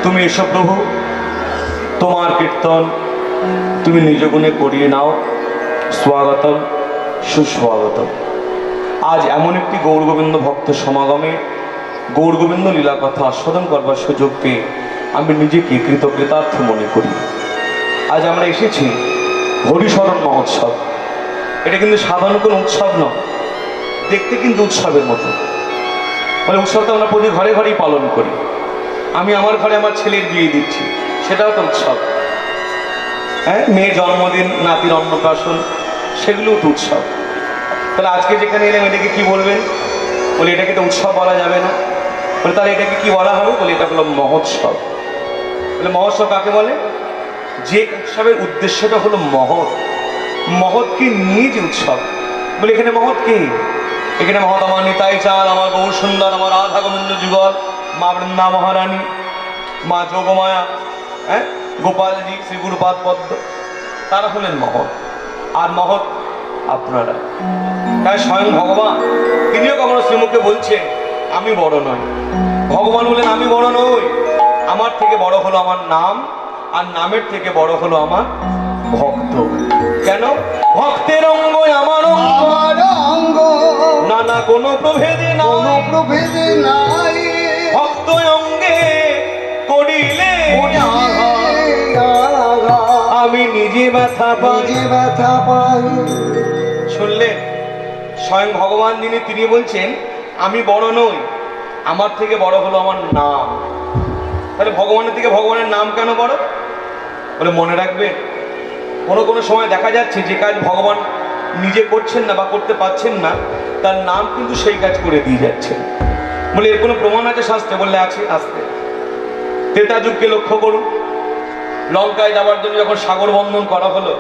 তুমি এসো প্রভু, তোমার কীর্তন তুমি নিজ গুণে করিয়ে নাও। স্বাগতম, সুস্বাগতম। আজ এমন একটি গৌরগোবিন্দ ভক্ত সমাগমে গৌরগোবিন্দ লীলা কথা আস্বাদন করবার সুযোগ পেয়ে আমি নিজেকে কৃতজ্ঞতার্থ মনে করি। আজ আমরা এসেছি হরিশরণ মহোৎসব। এটা কিন্তু সাধারণ কোনো উৎসব নয়, দেখতে কিন্তু উৎসবের মতো। মানে উৎসবটা আমরা প্রতি ঘরে ঘরেই পালন করি। আমি আমার ঘরে আমার ছেলের বিয়ে দিচ্ছি, সেটাও তো উৎসব। হ্যাঁ, মেয়ের জন্মদিন, নাতির অন্নপ্রাশন, সেগুলোও তো উৎসব। তাহলে আজকে যেখানে এলাম এটাকে কি বলবেন? বলে এটাকে তো উৎসব বলা যাবে না। বলে তাহলে এটাকে কি বলা হবে? বলে এটা হলো মহোৎসব। বলে মহোৎসব কাকে বলে? যে উৎসবের উদ্দেশ্যটা হলো মহৎ, মহৎকে নিয়ে যে উৎসব। বলে এখানে মহৎ কে? এখানে মহৎ আমার নিতাই চাঁদ, আমার গৌর সুন্দর, আমার রাধা গোবিন্দ যুগল, মা বৃন্দা মহারানী, মা যোগমায়া, হ্যাঁ, গোপালজি, শ্রী গুরুপাদ পদ্ম, তারা হলেন মহৎ। আর মহৎ আপনারা। তাই স্বয়ং ভগবান তিনিও কখনো শ্রীমুখে বলছেন আমি বড় নই। ভগবান বলেন আমি বড় নই, আমার থেকে বড় হলো আমার নাম, আর নামের থেকে বড় হলো আমার ভক্ত। কেন? ভক্তের অঙ্গ আমার অঙ্গ, নানা কোনো প্রভেদে নাই, ভক্ত অঙ্গে করিলে আমি নিজে ব্যথা পাই। শুনলেন? স্বয়ং ভগবান তিনি বলছেন আমি বড় নই, আমার থেকে বড় হলো আমার নাম। তাহলে ভগবানের থেকে ভগবানের নাম কেন বড়? বলে মনে রাখবেন, কোনো সময় দেখা যাচ্ছে যে কাজ ভগবান নিজে করছেন না বা করতে পারছেন না, তার নাম কিন্তু সেই কাজ করে দিয়ে যাচ্ছেন। বলে এর কোনো প্রমাণ আছে শাস্ত্রে? বললে আছে। আসতে ত্রেতা যুগকে লক্ষ্য করুন। লঙ্কায় যাওয়ার জন্য যখন সাগর বন্ধন করা হলো,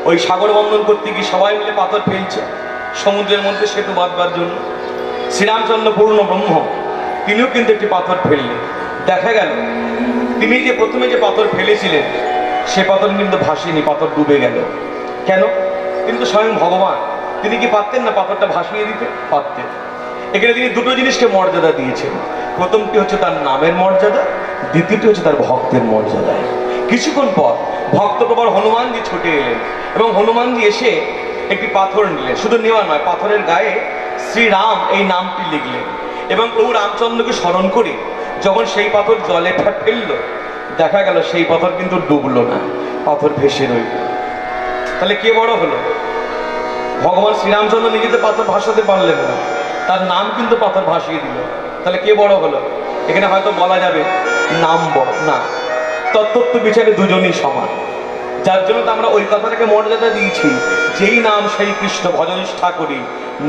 ওই সাগর বন্ধন করতে গিয়ে সবাই মিলে পাথর ফেলছে সমুদ্রের মধ্যে সেতু বাঁধবার জন্য। শ্রীরামচন্দ্র পূর্ণ ব্রহ্ম তিনিও কিন্তু একটি পাথর ফেললেন। দেখা গেল তিনি যে প্রথমে যে পাথর ফেলেছিলেন সে পাথর কিন্তু ভাসেনি, পাথর ডুবে গেল। কেন? কিন্তু স্বয়ং ভগবান তিনি কি পারতেন না পাথরটা ভাসিয়ে দিতে? পারতেন। এখানে তিনি দুটো জিনিসকে মর্যাদা দিয়েছেন। প্রথমটি হচ্ছে তার নামের মর্যাদা, দ্বিতীয়টি হচ্ছে তার ভক্তের মর্যাদা। কিছুক্ষণ পর ভক্তপ্রবর হনুমানজি ছুটে এলেন এবং হনুমানজি এসে একটি পাথর নিলেন। শুধু নেওয়া নয়, পাথরের গায়ে শ্রীরাম এই নামটি লিখলেন এবং প্রভু রামচন্দ্রকে স্মরণ করে যখন সেই পাথর জলে ফেলল, দেখা গেল সেই পাথর কিন্তু ডুবলো না, পাথর ভেসে রইল। তাহলে কে বড় হলো? ভগবান শ্রীরামচন্দ্র নিজেতে পাথর ভাসাতে পারলেন না, তার নাম কিন্তু পাথর ভাসিয়ে দিল। তাহলে কে বড় হলো? এখানে হয়তো বলা যাবে নাম বড় না, তত্ত্ব বিচারে দুজনই সমান। যার জন্য তো আমরা ওই কথাটাকে মর্যাদা দিয়েছি, যেই নাম সেই কৃষ্ণ ভজনিষ্ঠা করি,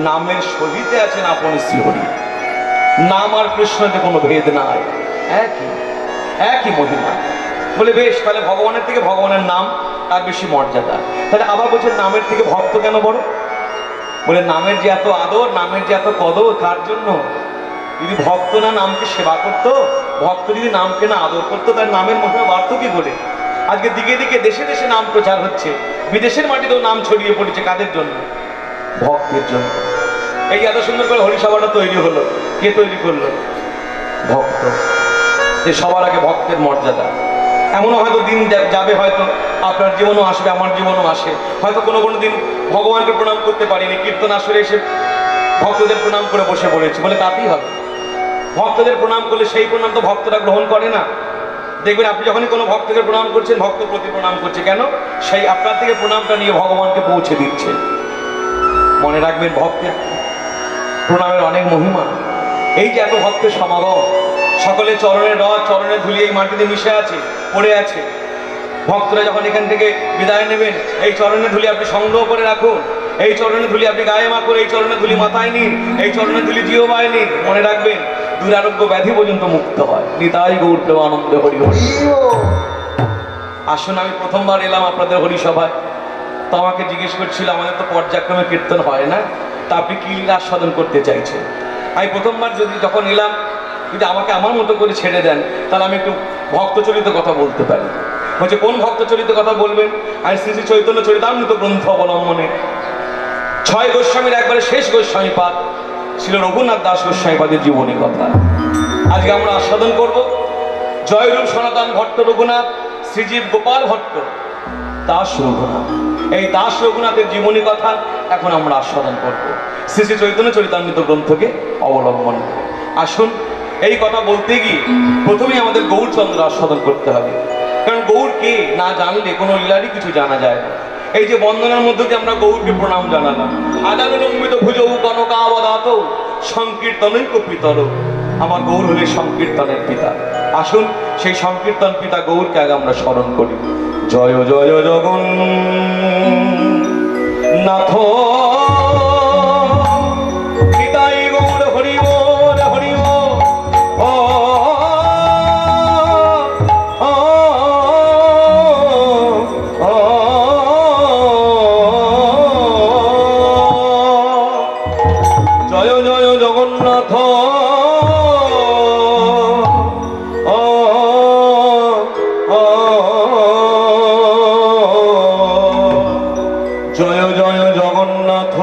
নামের সহিতে আছেন আপন শ্রীহরি। নাম আর কৃষ্ণতে কোনো ভেদ নাই, একই মহিমা। বলে বেশ, তাহলে ভগবানের থেকে ভগবানের নাম তার বেশি মর্যাদা। তাহলে আবার বলছেন নামের থেকে ভক্ত কেন বড়? বলে নামের যে এত আদর, নামের যে এত কদর, কার জন্য? যদি ভক্ত না নামকে সেবা করতো, ভক্ত যদি নামকে না আদর করতো, তার নামের মহিমা বাড়ত কি করে? আজকে দিকে দিকে দেশে দেশে নাম প্রচার হচ্ছে, বিদেশের মাটিতেও নাম ছড়িয়ে পড়েছে। কাদের জন্য? ভক্তের জন্য। এই এত সুন্দর করে হরিসভাটা তৈরি হলো, কে তৈরি করলো? ভক্ত। যে সবার আগে ভক্তের মর্যাদা। এমনও হয়তো দিন যাবে, হয়তো আপনার জীবনও আসবে, আমার জীবনও আসে, হয়তো কোনো দিন ভগবানকে প্রণাম করতে পারিনি, কীর্তন আসরে এসে ভক্তদের প্রণাম করে বসে পড়েছি, বলে তাতেই হবে। ভক্তদের প্রণাম করলে সেই প্রণাম তো ভক্তরা গ্রহণ করে না। দেখবেন আপনি যখনই কোনো ভক্তকে প্রণাম করছেন, ভক্ত প্রতি প্রণাম করছে। কেন? সেই আপনার থেকে প্রণামটা নিয়ে ভগবানকে পৌঁছে দিচ্ছে। মনে রাখবেন, ভক্তের প্রণামের অনেক মহিমা। এই যে এত ভক্তের সমাগম, সকলে চরণের রথ, চরণের ধুলি এই মাটিতে মিশে আছে, পড়ে আছে। ভক্তরা যখন এখান থেকে বিদায় নেবেন, এই চরণের ধুলি আপনি সংগ্রহ করে রাখুন, এই চরণের ধুলি আপনি গায়ে মাখুন, এই চরণের ধুলি মাথায় নিন, এই চরণের ধুলি জিহ্বায় নিন। মনে রাখবেন, দুরারোগ্য ব্যাধি পর্যন্ত মুক্ত হয়। নিতাই গৌর প্রেমানন্দে হরি হরি। আসুন, আমি প্রথমবার এলাম আপনাদের হরিসভায়, তো আমাকে জিজ্ঞেস করছিল আমাদের তো পর্যায়ক্রমে কীর্তন হয় না, তা আপনি কি আস্বাদন করতে চাইছেন? আমি প্রথমবার যখন এলাম, যদি আমাকে আমার মতো করে ছেড়ে দেন, তাহলে আমি একটু ভক্তচরিত কথা বলতে পারি। বলছে কোন ভক্তচরিত কথা বলবেন? আমি শ্রী শ্রী চৈতন্য চরিতামৃত গ্রন্থ অবলম্বনে 6 গোস্বামীর একবারে শেষ গোস্বামীপাদ ছিল রঘুনাথ দাস গোস্বামীপাদের জীবনী কথা আজকে আমরা আস্বাদন করব। জয়রূপ সনাতন ভট্ট রঘুনাথ, শ্রীজীব গোপাল ভট্ট, দাস রঘুনাথ। এই দাস রঘুনাথের জীবনী কথা এখন আমরা আস্বাদন করব শ্রী শ্রী চৈতন্য চরিতামৃত গ্রন্থকে অবলম্বন করে। আসুন, এই কথা বলতে গিয়ে প্রথমেই আমাদের গৌরচন্দ্র আস্বাদন করতে হবে, কারণ গৌর কে না জানলে কোনো লীলারই কিছু জানা যায় না। এই যে বন্দনার মধ্যে দিয়ে আমরা গৌরকে প্রণাম জানালাম, আদানুলম্বিত ভুজৌ কনকাবদাত সংকীর্তনৈক পিতর, আমার গৌর হলে সংকীর্তনের পিতা। আসুন, সেই সংকীর্তন পিতা গৌরকে আগে আমরা স্মরণ করি। জয় জয় জগন্নাথ পিতাই গৌর হরি বল হরি বল। জয় জয় জগন্নাথ জয় জয় জগন্নাথ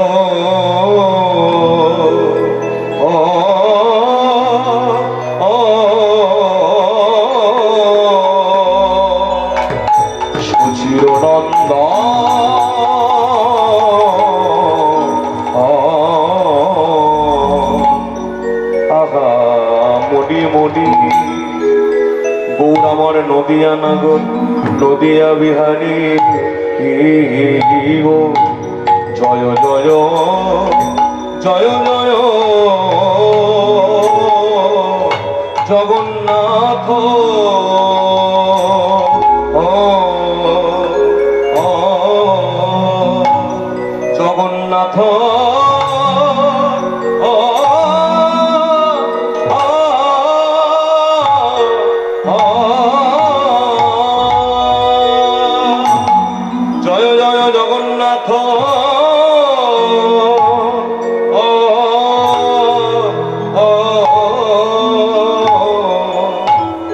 সুচির আহা মডি মডি গৌর আমার নদিয়া নাগর নদিয়া বিহারী গো। জয় জয় জয় জয় জগন্নাথ জগন্নাথ জয় জয় জগন্নাথ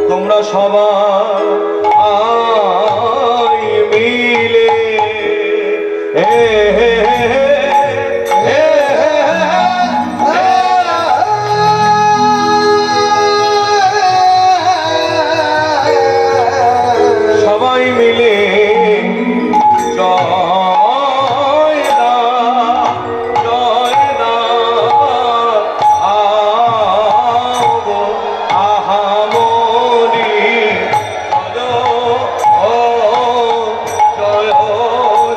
তোমরা সবাই মিলে সবাই মিলে জয় দা জয় দা আগো আহামনি জয়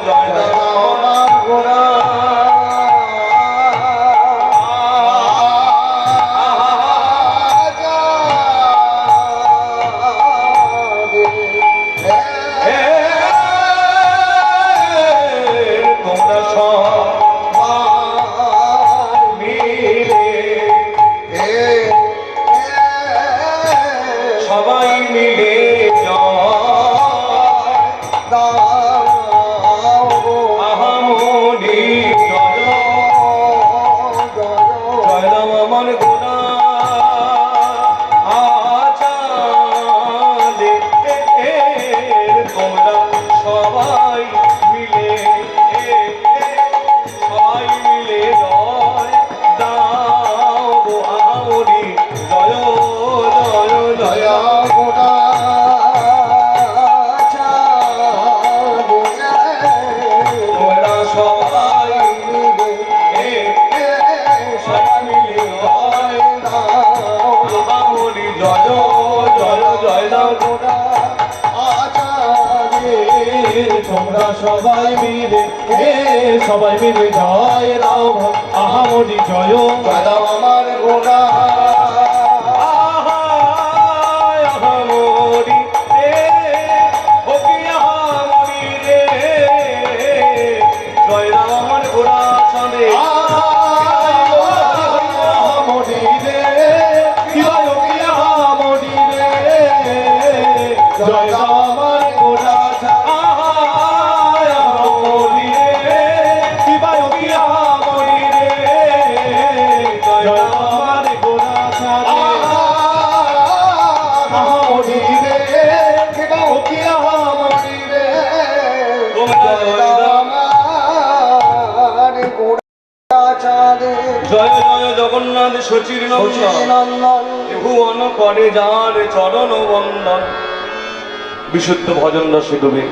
জয় দা গোরা সবাই মিলে আহামনি জয় জয় রাম আমার গোনা আচালে তোমরা সবাই মিলে সবাই মিলে জয় দাও গো আহামনি জয় জয় জয় তোমরা সবাই সবাই মিলে জয় আহামনি জয় জয় জয় দাও তোমরা সবাই মিলে জয় রাও আহামনি জয় দাদা আমার গোনা আহামনি রে ও কি আহামনি রে জয় রাম আমার গোড়া চলে আহামনি রে জয় আহামনি রে জয় রাও আমার গোড়া আহামনি রে জয় আহামনি রে জয় আমার গোড়া আহামনি রে ও কি আহামনি রে জয় জয় জগন্নাথ শচীর নন্দন ত্রিভুবন করে যার চরণ বন্দন। বিশুদ্ধ ভজন রসে ডুবে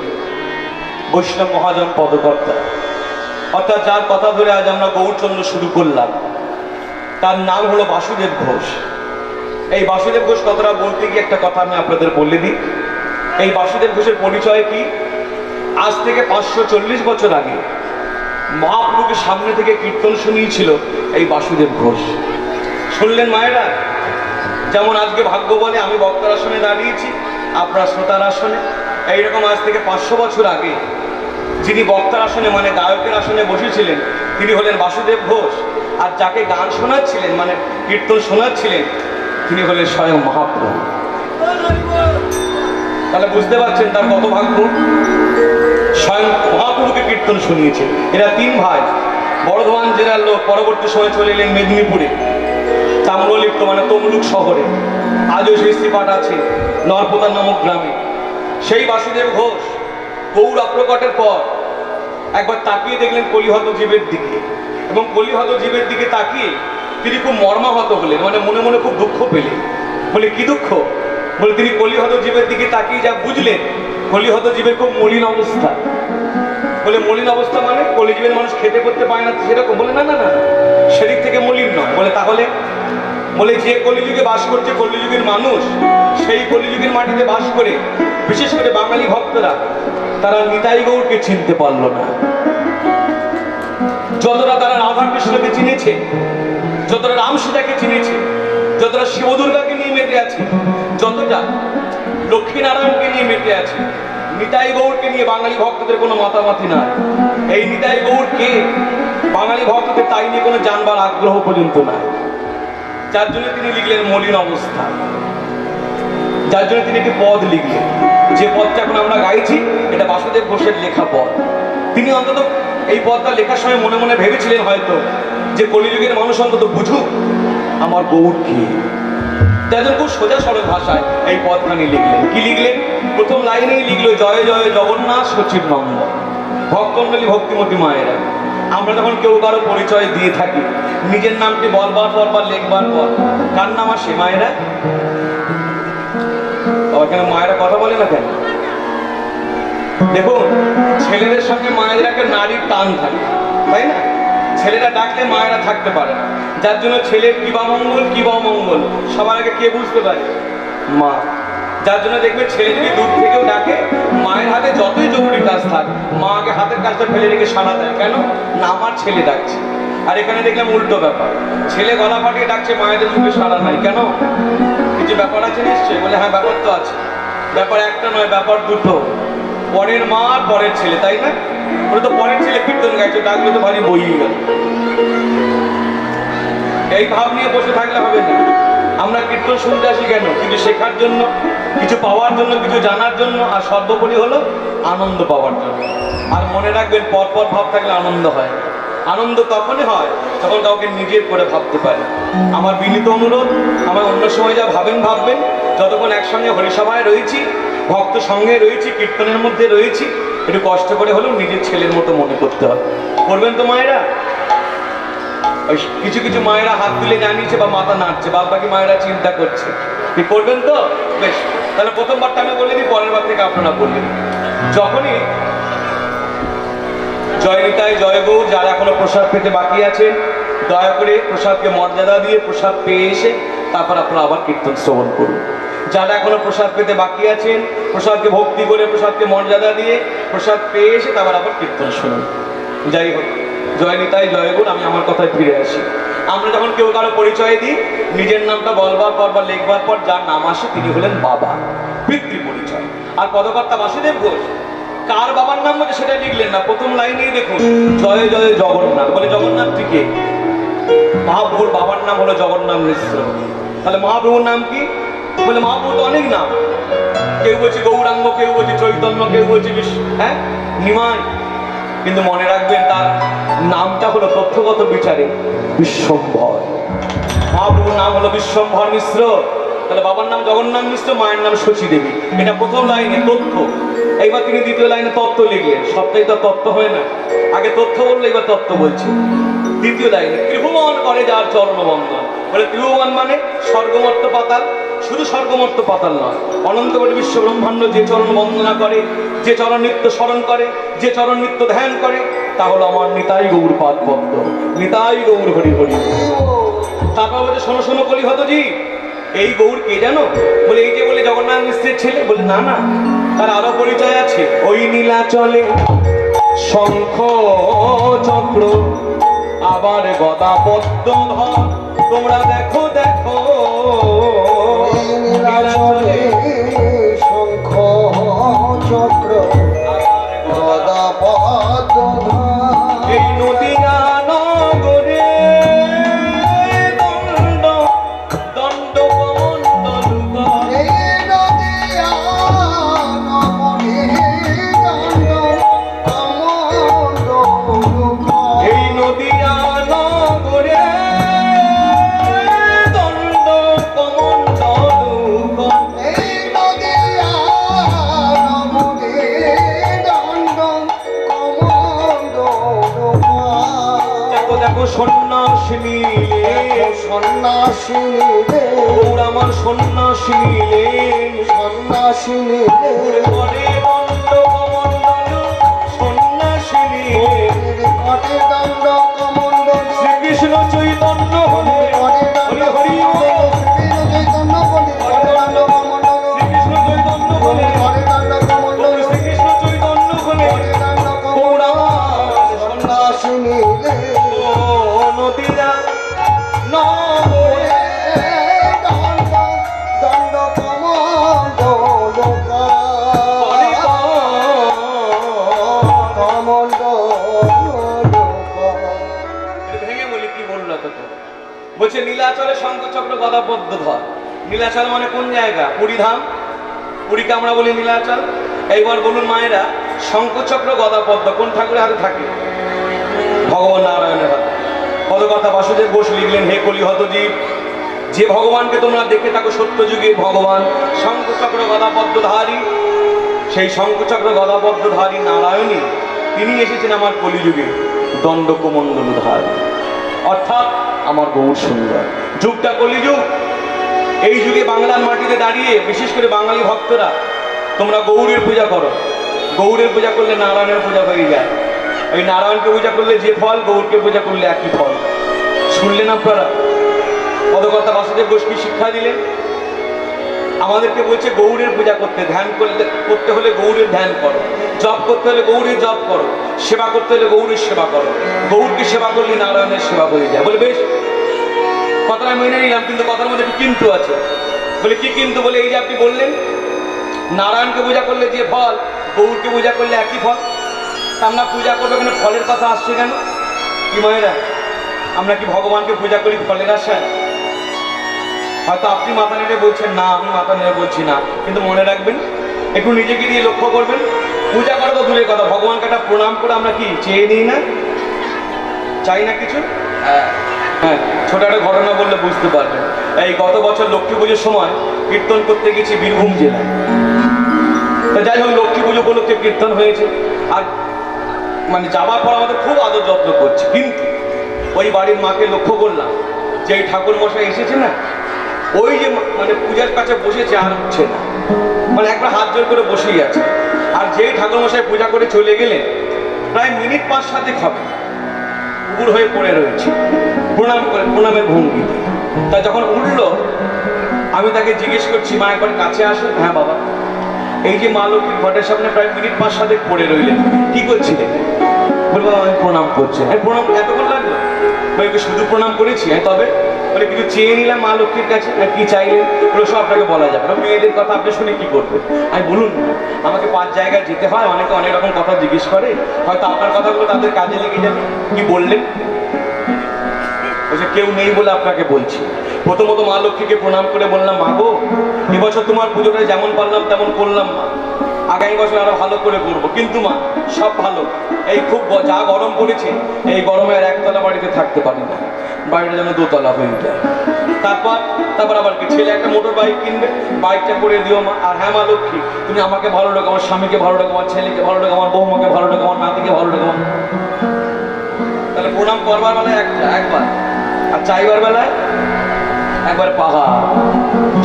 বৈষ্ণব মহাজন পদকর্তা, অর্থাৎ যার কথা ধরে আজ আমরা গৌরচন্দ্র শুরু করলাম, তার নাম হলো বাসুদেব ঘোষ। এই বাসুদেব ঘোষ কথাটা বলতে গিয়ে একটা কথা আমি আপনাদের বলে দিই। এই বাসুদেব ঘোষের পরিচয় কি? আজ থেকে 540 বছর আগে মহাপ্রভুকে সামনে থেকে কীর্তন শুনিয়েছিল এই বাসুদেব ঘোষ। শুনলেন মায়েরা? যেমন আজকে ভাগ্য বলে আমি বক্তার আসনে দাঁড়িয়েছি, আপনার শ্রোতার আসনে। এইরকম আজ থেকে 500 বছর আগে যিনি বক্তার আসনে মানে গায়কের আসনে বসেছিলেন তিনি হলেন বাসুদেব ঘোষ। আর যাকে গান শোনাচ্ছিলেন মানে কীর্তন শোনাচ্ছিলেন তিনি হলেন স্বয়ং মহাপ্রভু। তাহলে বুঝতে পারছেন তার কত ভাগ্য। স্বয়ং মহাপ্রভুকে কীর্তন শুনিয়েছে। এরা 3 ভাই, বর্ধমান জেলার লোক। পরবর্তী সময় চলে এলেন মেদিনীপুরে, তাম্রলিপ্ত মানে তমলুক শহরে। আজও সেই শ্রীপাঠ আছে নরপোতা নামক গ্রামে। সেই বাসুদেব ঘোষ গৌর আপ্রকটের পর একবার তাকিয়ে দেখলেন কলিহত জীবের দিকে, এবং কলিহত জীবের দিকে তাকিয়ে তিনি খুব মর্মাহত হলেন, মানে মনে মনে খুব দুঃখ পেলেন। বলে কি দুঃখ? বলে তিনি কলিহত জীবের দিকে তাকিয়ে যা বুঝলেন কলিহত জীবের খুব মলিন অবস্থা। বলে মলিন অবস্থা মানে কলিজীবের মানুষ খেতে করতে পায় না সেরকম? বলে না না না, সেদিক থেকে মলিন নয়। বলে তাহলে? বলে যে কলিযুগে বাস করছে কলিযুগের মানুষ, সেই কলিযুগের মাটিতে বাস করে বিশেষ করে বাঙালি ভক্তরা তারা নিতাই গৌরকে চিনতে পারল না। যতটা তারা রাধা কৃষ্ণকে চিনেছে, যতটা রাম সীতাকে চিনেছে, যতটা শিব দুর্গাকে নিয়ে মেতে আছে, যতটা লক্ষ্মীনারায়ণকে নিয়ে মেতে আছে, নিতাই গৌরকে নিয়ে বাঙালি ভক্তদের কোনো মাতামাতি নাই। এই নিতাই গৌরকে বাঙালি ভক্তদের তাই নিয়ে কোনো জানবার আগ্রহ পর্যন্ত নাই। যার জন্য তিনি লিখলেন মলিন অবস্থা। যার জন্য তিনি একটি পদ লিখলেন, যে পদটা এখন আমরা গাইছি এটা বাসুদেব ঘোষের লেখা পদ। তিনি অন্তত এই পদটা লেখার সময় মনে মনে ভেবেছিলেন হয়তো যে কলিযুগের মানুষ অন্তত বুঝুক আমার গৌর কি। তাই জন্য খুব সোজা সরল ভাষায় এই পদখানি লিখলেন। কি লিখলেন? প্রথম লাইনেই লিখলো জয় জয় জগন্নাথ সচিব নন্দ। ভক্তমণ্ডলী ভক্তিমতী মায়েরা, আমরা যখন কেউ কারো পরিচয় দিয়ে থাকি নিজের নামটি বলবার পর বা লেখবার পর কার নাম আসে? মায়েরা। কেন মায়েরা কথা বলে না কেন? দেখুন, ছেলেদের সঙ্গে মায়েদের একটা নারীর টান থাকে, তাই না? ছেলেরা ডাকলে মায়েরা থাকতে পারে না। যার জন্য ছেলের কিবা মঙ্গল কিবা মঙ্গল সবার আগে কে বুঝতে পারে? মা। যার জন্য দেখবে ছেলে যদি দূর থেকেও ডাকে মায়ের হাতে যতই জরুরি কাজ থাক মা আগে হাতের কাজটা ফেলে রেখে সাড়া দেয়। কেন না? আমার ছেলে ডাকছে। আর এখানে দেখলাম উল্টো ব্যাপার, ছেলে গলা ফাটিয়ে ডাকছে মায়েদের মুখে সাড়া নাই। কেন? কিছু ব্যাপার আছে নিশ্চয়ই। বলে হ্যাঁ ব্যাপার তো আছে। ব্যাপার একটা নয়, ব্যাপার দুটো। পরের মা আর পরের ছেলে, তাই না? ওরা তো পরের ছেলে কীর্তন গাইছে, ডাকলে তো ভারী বইয়ে গেল। এই ভাব নিয়ে বসে থাকলে হবে না। আমরা কীর্তন শুনতে আসি কেন? কিছু শেখার জন্য, কিছু পাওয়ার জন্য, কিছু জানার জন্য, আর সর্বোপরি হলো আনন্দ পাওয়ার জন্য। আর মনে রাখবেন পরপর ভাব থাকলে আনন্দ হয়। আনন্দ তখনই হয় যখন কাউকে নিজের করে ভাবতে পারে। আমার বিনীত অনুরোধ, আমার অন্য সময় যা ভাবেন ভাববেন, যতক্ষণ একসঙ্গে হরিসভায় রয়েছি, ভক্ত সঙ্গে রয়েছি, কীর্তনের মধ্যে রয়েছি, একটু কষ্ট করে হলেও নিজের ছেলের মতো মনে করতে হবে। করবেন তো মায়েরা? ওই কিছু কিছু মায়েরা হাত তুলে জানিয়েছে বা মাথা নাড়ছে, বাদ বাকি মায়েরা চিন্তা করছে। কি করবেন তো? বেশ, তাহলে প্রথমবারটা আমি বলে দিই, পরের বার থেকে আপনারা বললেন। যখনই জয় নিতাই জয় গৌর যারা এখনো প্রসাদ পেতে বাকি আছেন, দয়া করে প্রসাদকে মর্যাদা দিয়ে প্রসাদ পেয়ে এসে তারপর আপনারা আবার কীর্তন শ্রবণ করুন। যারা এখনো প্রসাদ পেতে বাকি আছেন, প্রসাদকে ভক্তি করে প্রসাদকে মর্যাদা দিয়ে প্রসাদ পেয়ে এসে তারপর আবার কীর্তন শুনুন। যাই হোক, জয় নিতাই জয় গৌর। আমি আমার কথায় ফিরে আসি। আমরা যখন কেউ কারো পরিচয় দিই নিজের নামটা বলবার পর বা লেখবার পর যার নাম আসে তিনি হলেন বাবা, পিতৃ পরিচয়। আর পদকর্তা বাসুদেব ঘোষ কার বাবার নাম বলে সেটা লিখলেন না, প্রথম লাইনেই দেখুন জয় জয় জগন্নাথ। বলে জগন্নাথ কে? মহাপ্রভুর বাবার নাম হলো জগন্নাথ মিশ্র। তাহলে মহাপ্রভুর নাম কি? বলে মহাপ্রভু তো অনেক নাম, কেউ বলছে গৌরাঙ্গ, কেউ বলছে চৈতন্য, কেউ বলছে নিমাই। কিন্তু মনে রাখবেন তার নামটা হলো তথ্যগত বিচারে বিশ্বম্ভর। মহাপ্রভুর নাম হলো বিশ্বম্ভর মিশ্র। তাহলে বাবার নাম জগন্নাথ মিশ্র, মায়ের নাম শচী দেবী। এটা প্রথম লাইনে তথ্য। এইবার তিনি দ্বিতীয় লাইনে তত্ত্ব লিখলেন। সবটাই তো তত্ত্ব হয় না। আগে তথ্য বললো, এবার তত্ত্ব বলছি। দ্বিতীয় লাইনে ত্রিভুবন করে যার চরণবন্দন। বলে ত্রিভুবন মানে স্বর্গমর্ত পাতাল, শুধু স্বর্গমর্ত পাতাল নয়, অনন্ত কোটি বিশ্ব ব্রহ্মাণ্ড যে চরণ বন্দনা করে, যে চরণ নিত্য স্মরণ করে, যে চরণ নিত্য ধ্যান করে, তা হলো আমার নিতাই গৌর পাদ পদ্ম, নিতাই গৌর হরি হরি। তারপর বলছে শোনো শোনো কলি হতো জি, এই গৌর কে জানো? বলে এই যে বলে জগন্নাথ মিশ্রের ছেলে। বলে না না, তার আরো পরিচয় আছে। ওই নীলাচলে শঙ্খ চক্র আবার গদা পদ্ম ধর, তোমরা দেখো দেখো নীলাচলে শঙ্খ চক্র গদা পদ্ম এই নদীয়া নগরে দণ্ড দণ্ড কমণ্ডল এই নদিয়া নমনে দণ্ড কমণ্ডল এই নদীয়া নগরে দণ্ড কমণ্ডল এই নদিয়া নমনে দণ্ড কমণ্ডল দেখো দেখো সন্ন্যাসিনী সন্ন্যাসী গৌর আমার সন্ন্যাসিনী সন্ন্যাসী করে দণ্ড কমণ্ডল সন্ন্যাসিনী কটে দণ্ড কমণ্ডল শ্রীকৃষ্ণ চৈতন্য হলে হরি হরি চৈতন্য বলে দণ্ড কমণ্ডল শ্রীকৃষ্ণ চৈতন্য হলে দণ্ড কমণ্ডল শ্রীকৃষ্ণ চৈতন্য হলে দণ্ড গৌর কমণ্ডল আমার সন্ন্যাসী ও নদীরা নগরে দণ্ড দণ্ড কমণ্ডল হরি ভেঙে বলি কি বললো তো? বলছে নীলাচলে শঙ্খচক্র গদা পদ্ম ধর। নীলাচল মানে কোন জায়গা? পুরীধাম। পুরীকে আমরা বলি নীলাচল। এইবার বলুন মায়েরা, শঙ্খচক্র গদা পদ্ম কোন ঠাকুরের হাতে থাকে? ভগবান নারায়ণের হাতে। পদকথা বাসুদেব ঘোষ লিখলেন, হে কলিহত জীব, যে ভগবানকে তোমরা দেখে থাকো সত্যযুগের ভগবান শঙ্খচক্র গদা পদ্মধারী, সেই শঙ্খচক্র গদা পদ্মধারী নারায়ণী তিনি এসেছেন আমার কলিযুগে দণ্ড কমণ্ডলধারী, অর্থাৎ আমার গৌর সুন্দর। যুগটা কলিযুগ। এই যুগে বাংলার মাটিতে দাঁড়িয়ে বিশেষ করে বাঙালি ভক্তরা তোমরা গৌরের পূজা করো। গৌরের পূজা করলে নারায়ণের পূজা হয়ে যায়। ওই নারায়ণকে পূজা করলে যে ফল, গৌরকে পূজা করলে একই ফল। শুনলেন আপনারা? পদকথা বাসুদেব ঘোষ কি শিক্ষা দিলেন? আমাদেরকে বলছে গৌরের পূজা করতে, ধ্যান করতে হলে গৌরের ধ্যান করো, জপ করতে হলে গৌরের জপ করো, সেবা করতে হলে গৌরের সেবা করো। গৌরকে সেবা করলে নারায়ণের সেবা হয়ে যায়। বলে বেশ, কথাটা মেনে নিলাম, কিন্তু কথার মধ্যে একটু কিন্তু আছে। বলে কি কিন্তু? বলে এই যে আপনি বললেন নারায়ণকে পূজা করলে যে ফল, গৌরকে পূজা করলে একই ফল। তা আমরা পূজা করবো কেন? ফলের কথা আসছে কেন? কি মায়েরা, আমরা কি ভগবানকে পূজা করি ফলের আশায়? হয়তো আপনি মাথা নেড়ে বলছেন না, আমি মাথা নেড়ে বলছি না, কিন্তু মনে রাখবেন, একটু নিজেকে দিয়ে লক্ষ্য করবেন, পূজা করা তো দূরের কথা, ভগবানকে একটা প্রণাম করে আমরা কি চেয়ে নিই না? চাই না কিছু? হ্যাঁ, ছোট একটা ঘটনা বললে বুঝতে পারবেন। এই গত বছর লক্ষ্মী পুজোর সময় কীর্তন করতে গেছি বীরভূম জেলায়। তা যাই হোক, লক্ষ্মী পুজো উপলক্ষে কীর্তন হয়েছে, আর মানে যাবার পর আমাদের খুব আদর যত্ন করছে। কিন্তু ওই বাড়ির মাকে লক্ষ্য করলাম যে এই ঠাকুর মশাই এসেছে না, ওই যে মানে পূজার কাছে বসেছে আর উঠছে না, মানে একবার হাত জোর করে বসেই আছে। আর যেই ঠাকুর মশাই পূজা করে চলে গেলেন, প্রায় মিনিট 5-7 হবে উপুর হয়ে পড়ে রয়েছে প্রণাম করে, প্রণামের ভঙ্গি। তা যখন উঠলো, আমি তাকে জিজ্ঞেস করছি, মা একবার কাছে আসো। হ্যাঁ বাবা। এই যে মা লক্ষ্মীর ঘটের সামনে প্রায় মিনিট 5-7 পড়ে রইলেন, কি করছিলেন? বলবো আমি প্রণাম করছি। হ্যাঁ, প্রণাম এতক্ষণ লাগলো? বলবে শুধু প্রণাম করেছি। হ্যাঁ, তবে? বলে কিছু চেয়ে নিলাম মা লক্ষ্মীর কাছে। আর কি চাইলেন? বলে সব আপনাকে বলা যাবে না, মেয়েদের কথা আপনি শুনে কি করবেন? আমি বলুন, আমাকে 5 জায়গায় যেতে হয়, অনেকে অনেক রকম কথা জিজ্ঞেস করে, হয়তো আপনার কথাগুলো তাদের কাজে লেগে যাবে। কি বললেন? বলছে কেউ নেই বলে আপনাকে বলছি। প্রথমত মা লক্ষ্মীকে প্রণাম করে বললাম, মা গো, এবছর তোমার পুজোটা যেমন পারলাম তেমন করলাম মা, আগামী বছর আরো ভালো করে করবো। কিন্তু মা, সব ভালো, এই খুব যা গরম পড়েছে, এই গরমে আর একতলা বাড়িতে থাকতে পারি না, বাড়িটা যেন 2 তলা হয়ে যায়। তারপর তারপর আবার কি ছেলে একটা মোটর বাইক কিনবে, বাইকটা করে দিও মা। আর হ্যাঁ মা লক্ষ্মী, তুমি আমাকে ভালো রাখো, আমার স্বামীকে ভালো রাখো, আমার ছেলেকে ভালো রাখো, আমার বৌমাকে ভালো রাখো, আমার নাতিকে ভালো রাখো। তাহলে প্রণাম করবার বেলায় একবার, আর চাইবার বেলায় একবার পাহাড়।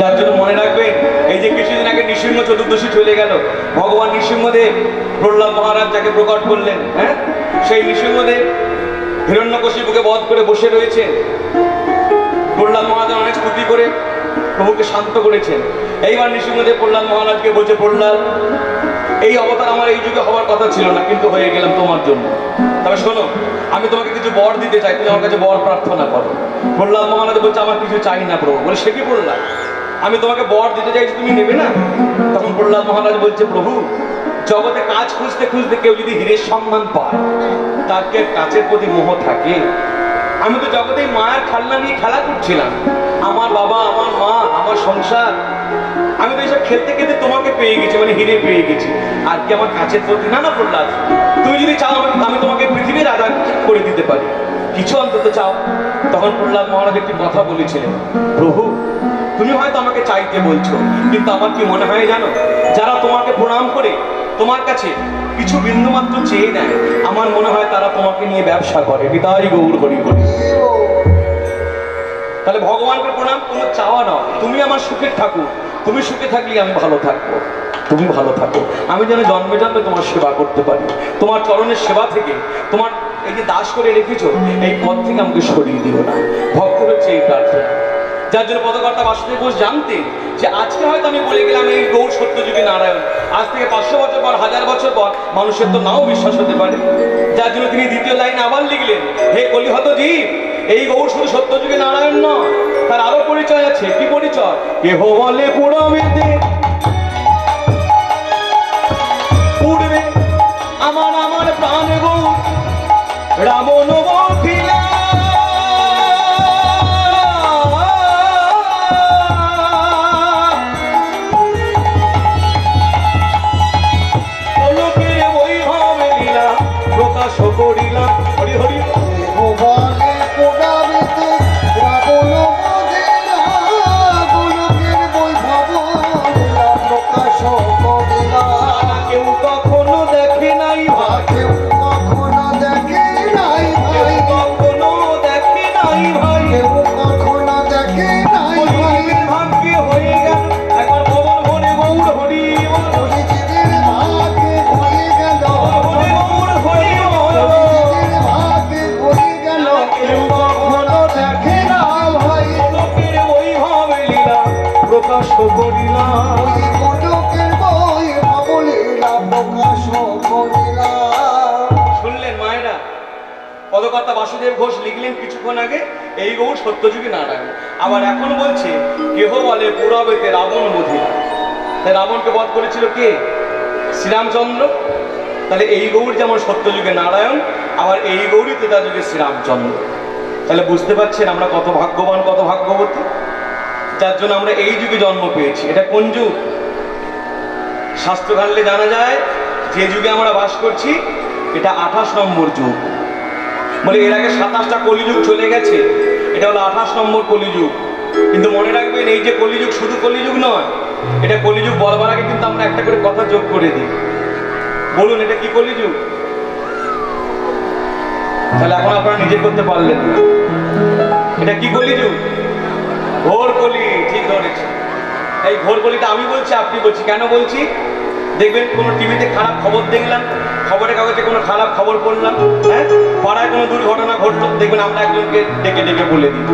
যার জন্য মনে রাখবেন, এই যে কিছুদিন আগে নৃসিংহ চতুর্দশী চলে গেল, ভগবান নৃসিংহদেব প্রহ্লাদ মহারাজ যাকে প্রকট করলেন, হ্যাঁ, সেই নৃসিংহদেব হিরণ্যকশিপুকে বধ করে বসে রয়েছেন। প্রহ্লাদ মহারাজ অনেক স্তুতি করে প্রভুকে শান্ত করেছেন। এইবার নৃসিংহদেব প্রহ্লাদ মহারাজকে বলছে, প্রহ্লাদ, এই অবতার আমার এই যুগে হওয়ার কথা ছিল না, কিন্তু হয়ে গেলাম তোমার জন্য। তবে শোনো, আমি তোমাকে কিছু বর দিতে চাই, তুমি আমার কাছে বর প্রার্থনা করো। প্রহ্লাদ মহারাজ বলছে, আমার কিছু চাই না প্রভু। বলে, সে কি প্রহ্লাদ, আমি তোমাকে বর দিতে চাইছি, তুমি নেবে না? তখন প্রহ্লাদ মহারাজ বলছে, প্রভু, জগতে কাজ খুঁজতে খুঁজতে কেউ যদি হীরের সন্ধান পায়, তার কি কাজের প্রতি মোহ থাকে? আমি তো জগতে মায়ের খেলনা নিয়ে খেলা করছিলাম, আমার বাবা, আমার মা, আমার সংসার, আমি তো এইসব খেলতে খেলতে তোমাকে পেয়ে গেছি, মানে হিরে পেয়ে গেছি। আর কি আমার কাছের প্রতি? না না প্রহ্লাদ, তুমি যদি চাও আমি তোমাকে পৃথিবীর রাজা করে দিতে পারি, কিছু অন্তত চাও। তখন প্রহ্লাদ মহারাজ একটি কথা বলেছিলেন, প্রভু, তুমি হয়তো আমাকে চাইতে বলছো, কিন্তু আমার কি মনে হয় জানো, যারা তোমাকে প্রণাম করে তোমার কাছে কিছু বিন্দুমাত্র চেয়ে নেয়, আমার মনে হয় তারা তোমাকে নিয়ে ব্যবসা করে। বিদায় গৌর হরি হরি। তাহলে ভগবানকে প্রণাম কোনো চাওয়া নয়, তুমি আমার সুখের ঠাকুর, তুমি সুখে থাকলে আমি ভালো থাকবো, তুমি ভালো থাকো, আমি যেন জন্মে জন্মে তোমার সেবা করতে পারি, তোমার চরণের সেবা থেকে, তোমার এই যে দাস করে রেখেছো এই পথ থেকে আমাকে সরিয়ে দিও না। ভক্ত হচ্ছে এই প্রার্থনা। যার জন্য পদকর্তা বাসুদেব ঘোষ জানতেন যে আজকে হয়তো আমি বলে গেলাম এই গৌর সত্যযুগে নারায়ণ, আজ থেকে 500 বছর পর, 1000 বছর পর মানুষের তো নাও বিশ্বাস হতে পারে। যার জন্য তিনি দ্বিতীয় লাইন আবার লিখলেন, হে কলিহত জীব, এই গৌর শুধু সত্যযুগে নারায়ণ নয়, তার আরো পরিচয় আছে। কি পরিচয়? কেহ বলে পুরবেদে পূর্বে আমার আমার প্রাণ গৌর রাবণ বধিলা, লোকের বৈভব লীলা প্রকাশ করিলা। হরি হরি। বলে পোড়াবেতে রাবণ বধিলা, গোলকের বৈভব লীলা প্রকাশ করিলা। কেউ কখনো দেখে নাই ভাই, কেউ কখনো দেখে নাই ভাই, কখনো দেখে নাই ভাই, কেউ কখনো দেখে নাই ভাই। ভাগ্যে হয়ে গেল একবার পবন ভরে গৌর হরি বল। পরিচিতির ভাগে হয়ে গেল, ভরে গৌর হরি বল। পরিচিতির ভাগে হয়ে গেল, কেউ কখনো দেখে নাই ভাই। লোকের বৈভব লীলা প্রকাশ করিলা। ওই গোলকের বৈভব লীলা প্রকাশ করিলা। শুনলেন মায়েরা, পদকর্তা বাসুদেব ঘোষ লিখলেন কিছুক্ষণ আগে, এই গৌর সত্যযুগী নারায়ণ। আবার এখন বলছে, কেহ বলে পুরবেতে রাবণ বধিলা। তাই রাবণকে বধ করেছিল কে? শ্রীরামচন্দ্র। তাহলে এই গৌর যেমন সত্যযুগে নারায়ণ, আবার এই গৌরী ত্রেতা যুগে শ্রীরামচন্দ্র। তাহলে বুঝতে পারছেন আমরা কত ভাগ্যবান, কত ভাগ্যবতী, যার জন্য আমরা এই যুগে জন্ম পেয়েছি। এটা কোন যুগ? শাস্ত্র ঘাটলে জানা যায় যে যুগে আমরা বাস করছি এটা 28 নম্বর যুগ। বলে এর আগে 27টা কলিযুগ চলে গেছে, এটা হলো 28 নম্বর কলিযুগ। কিন্তু মনে রাখবেন, এই যে কলিযুগ শুধু কলিযুগ নয়, এটা কলিযুগ বলবার আগে কিন্তু আমরা একটা করে কথা যোগ করে দিই। বলুন এটা কি কলিযুগ? তাহলে এখন আপনারা নিজে করতে পারলেন না। এটা কি কলিযুগ? ঘোর কলি। ঠিক ধরেছে। এই ঘোর কলিটা আমি বলছি, আপনি বলছি। কেন বলছি? দেখবেন কোনো টিভিতে খারাপ খবর দেখলাম, খবরের কাগজে কোনো খারাপ খবর পড়লাম, হ্যাঁ, পাড়ায় কোনো দুর্ঘটনা ঘটলো, দেখবেন আমরা একজনকে ডেকে ডেকে বলে দিই,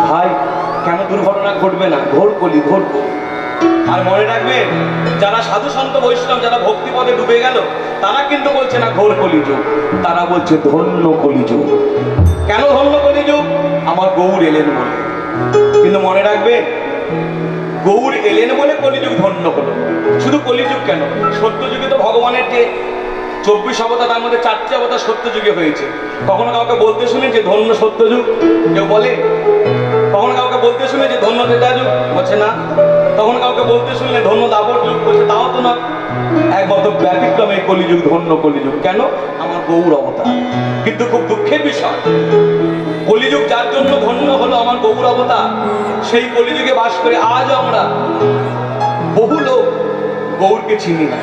ভাই কেন দুর্ঘটনা ঘটবে না? ঘোর কলি, ঘোর কলি। আর মনে রাখবেন, যারা সাধু সন্ত বৈষ্ণব, যারা ভক্তি পদে ডুবে গেল, তারা কিন্তু বলছে না ঘোর কলিযুগ, তারা বলছে ধন্য কলিযুগ। কেন ধন্য কলিযুগ? আমার গৌর এলেন বলে। কিন্তু মনে রাখবেন, গৌর এলেন বলে কলিযুগ ধন্য হলো। শুধু কলিযুগ কেন, সত্যযুগে তো ভগবানের যে 24 অবতার, তার মধ্যে 4টি অবতার সত্যযুগে হয়েছে। কখনো কাউকে বলতে শুনে যে ধন্য সত্যযুগ? কেউ বলে? কখনো কাউকে বলতে শুনে যে ধন্য ত্রেতা যুগ? বলছে না। তখন কাউকে বলতে শুনলে ধন্য দাপর যুগ? বলছে তাও তো না। একমাত্র ব্যতিক্রমে কলিযুগ, ধন্য কলিযুগ। কেন? আমার গৌর অবতার। কিন্তু খুব দুঃখের বিষয়, কলিযুগ যার জন্য ধন্য হলো আমার গৌর অবতার। সেই কলিযুগে বাস করে আজ আমরা বহু লোক গৌরকে চিনি না।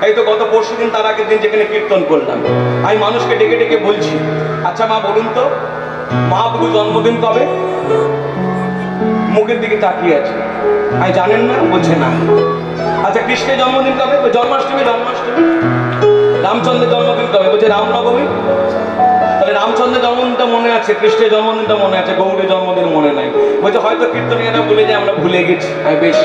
এই তো গত পরশুদিন তার আগের দিন যেখানে কীর্তন করলাম, আমি মানুষকে ডেকে ডেকে বলছি, আচ্ছা মা বলুন তো মহাপ্রভু জন্মদিন কবে? মুখের দিকে তাকিয়ে আছে, আমি জানেন না? বলছে না। আচ্ছা কৃষ্ণের জন্মদিন কবে? জন্মাষ্টমী। জন্মাষ্টমী। রামচন্দ্রের জন্মদিন কবে? বলছে রামনবমী। তাহলে রামচন্দ্রের জন্মদিনটা মনে আছে, কৃষ্ণের জন্মদিনটা মনে আছে, গৌরের জন্মদিন মনে নাই। বলছে হয়তো কীর্তনীয়রা বলে যে আমরা ভুলে গেছি। আমি বেশ।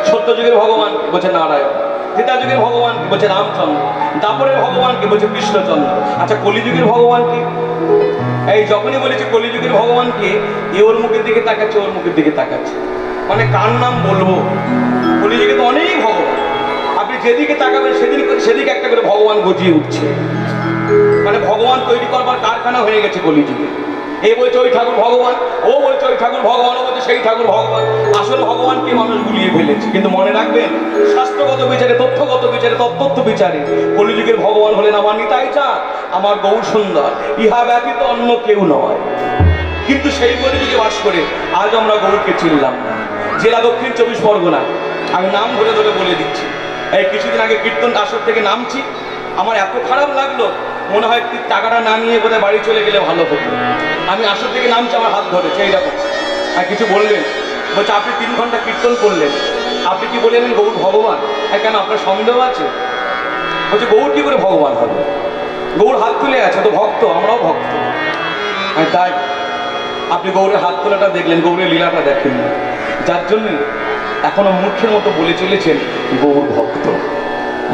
সত্যযুগের ভগবান বলছে নারায়ণ, ত্রেতা যুগের ভগবান বলছে রামচন্দ্র, দাপরের ভগবান কে বলছে কৃষ্ণচন্দ্র। আচ্ছা কলিযুগের ভগবান কি? এই যখনই বলেছি কলিযুগের ভগবানকে, এ ওর মুখের দিকে তাকাচ্ছে, ওর মুখের দিকে তাকাচ্ছে, মানে কার নাম বলবো? কলিযুগে তো অনেক ভগবান, আপনি যেদিকে তাকাবেন সেদিকে একটা করে ভগবান গজিয়ে উঠছে। মানে ভগবান তৈরি করবার কারখানা হয়ে গেছে কলিযুগে। এ বলছে ওই ঠাকুর ভগবান, ও বলছে ওই ঠাকুর ভগবান, ও বলছে সেই ঠাকুর ভগবান। আসল ভগবানকে মানুষ গুলিয়ে ফেলেছে। কিন্তু মনে রাখবেন, শাস্ত্রগত বিচারে, তথ্যগত বিচারে, তত্ত্ব বিচারে কলিযুগের ভগবান হলেন আমার নিতাই চাঁদ, আমার গৌর সুন্দর, ইহা ব্যতীত অন্য কেউ নয়। কিন্তু সেই কলিযুগে বাস করে আজ আমরা গৌরকে চিনলাম না। জেলা দক্ষিণ 24 পরগনা। আমি নাম ধরে ধরে বলে দিচ্ছি। এই কিছুদিন আগে কীর্তন আসর থেকে নামছি, আমার এত খারাপ লাগলো, মনে হয় টাকাটা না নিয়ে বোধহয় বাড়ি চলে গেলে ভালো হতো। আমি আসর থেকে নামছি, আমার হাত ধরেছে এইরকম, আর কিছু বললেন, বলছে আপনি 3 ঘন্টা কীর্তন করলেন, আপনি কি বললেন গৌর ভগবান? কেন আপনার সন্দেহ আছে? বলছে গৌর কি করে ভগবান হবে? গৌর হাত তুলে আছে, তো ভক্ত, আমরাও ভক্ত। তাই আপনি গৌরের হাত তোলাটা দেখলেন, গৌরের লীলাটা দেখেন না, যার জন্য এখনো মূর্খের মতো বলে চলেছেন গৌর ভক্ত।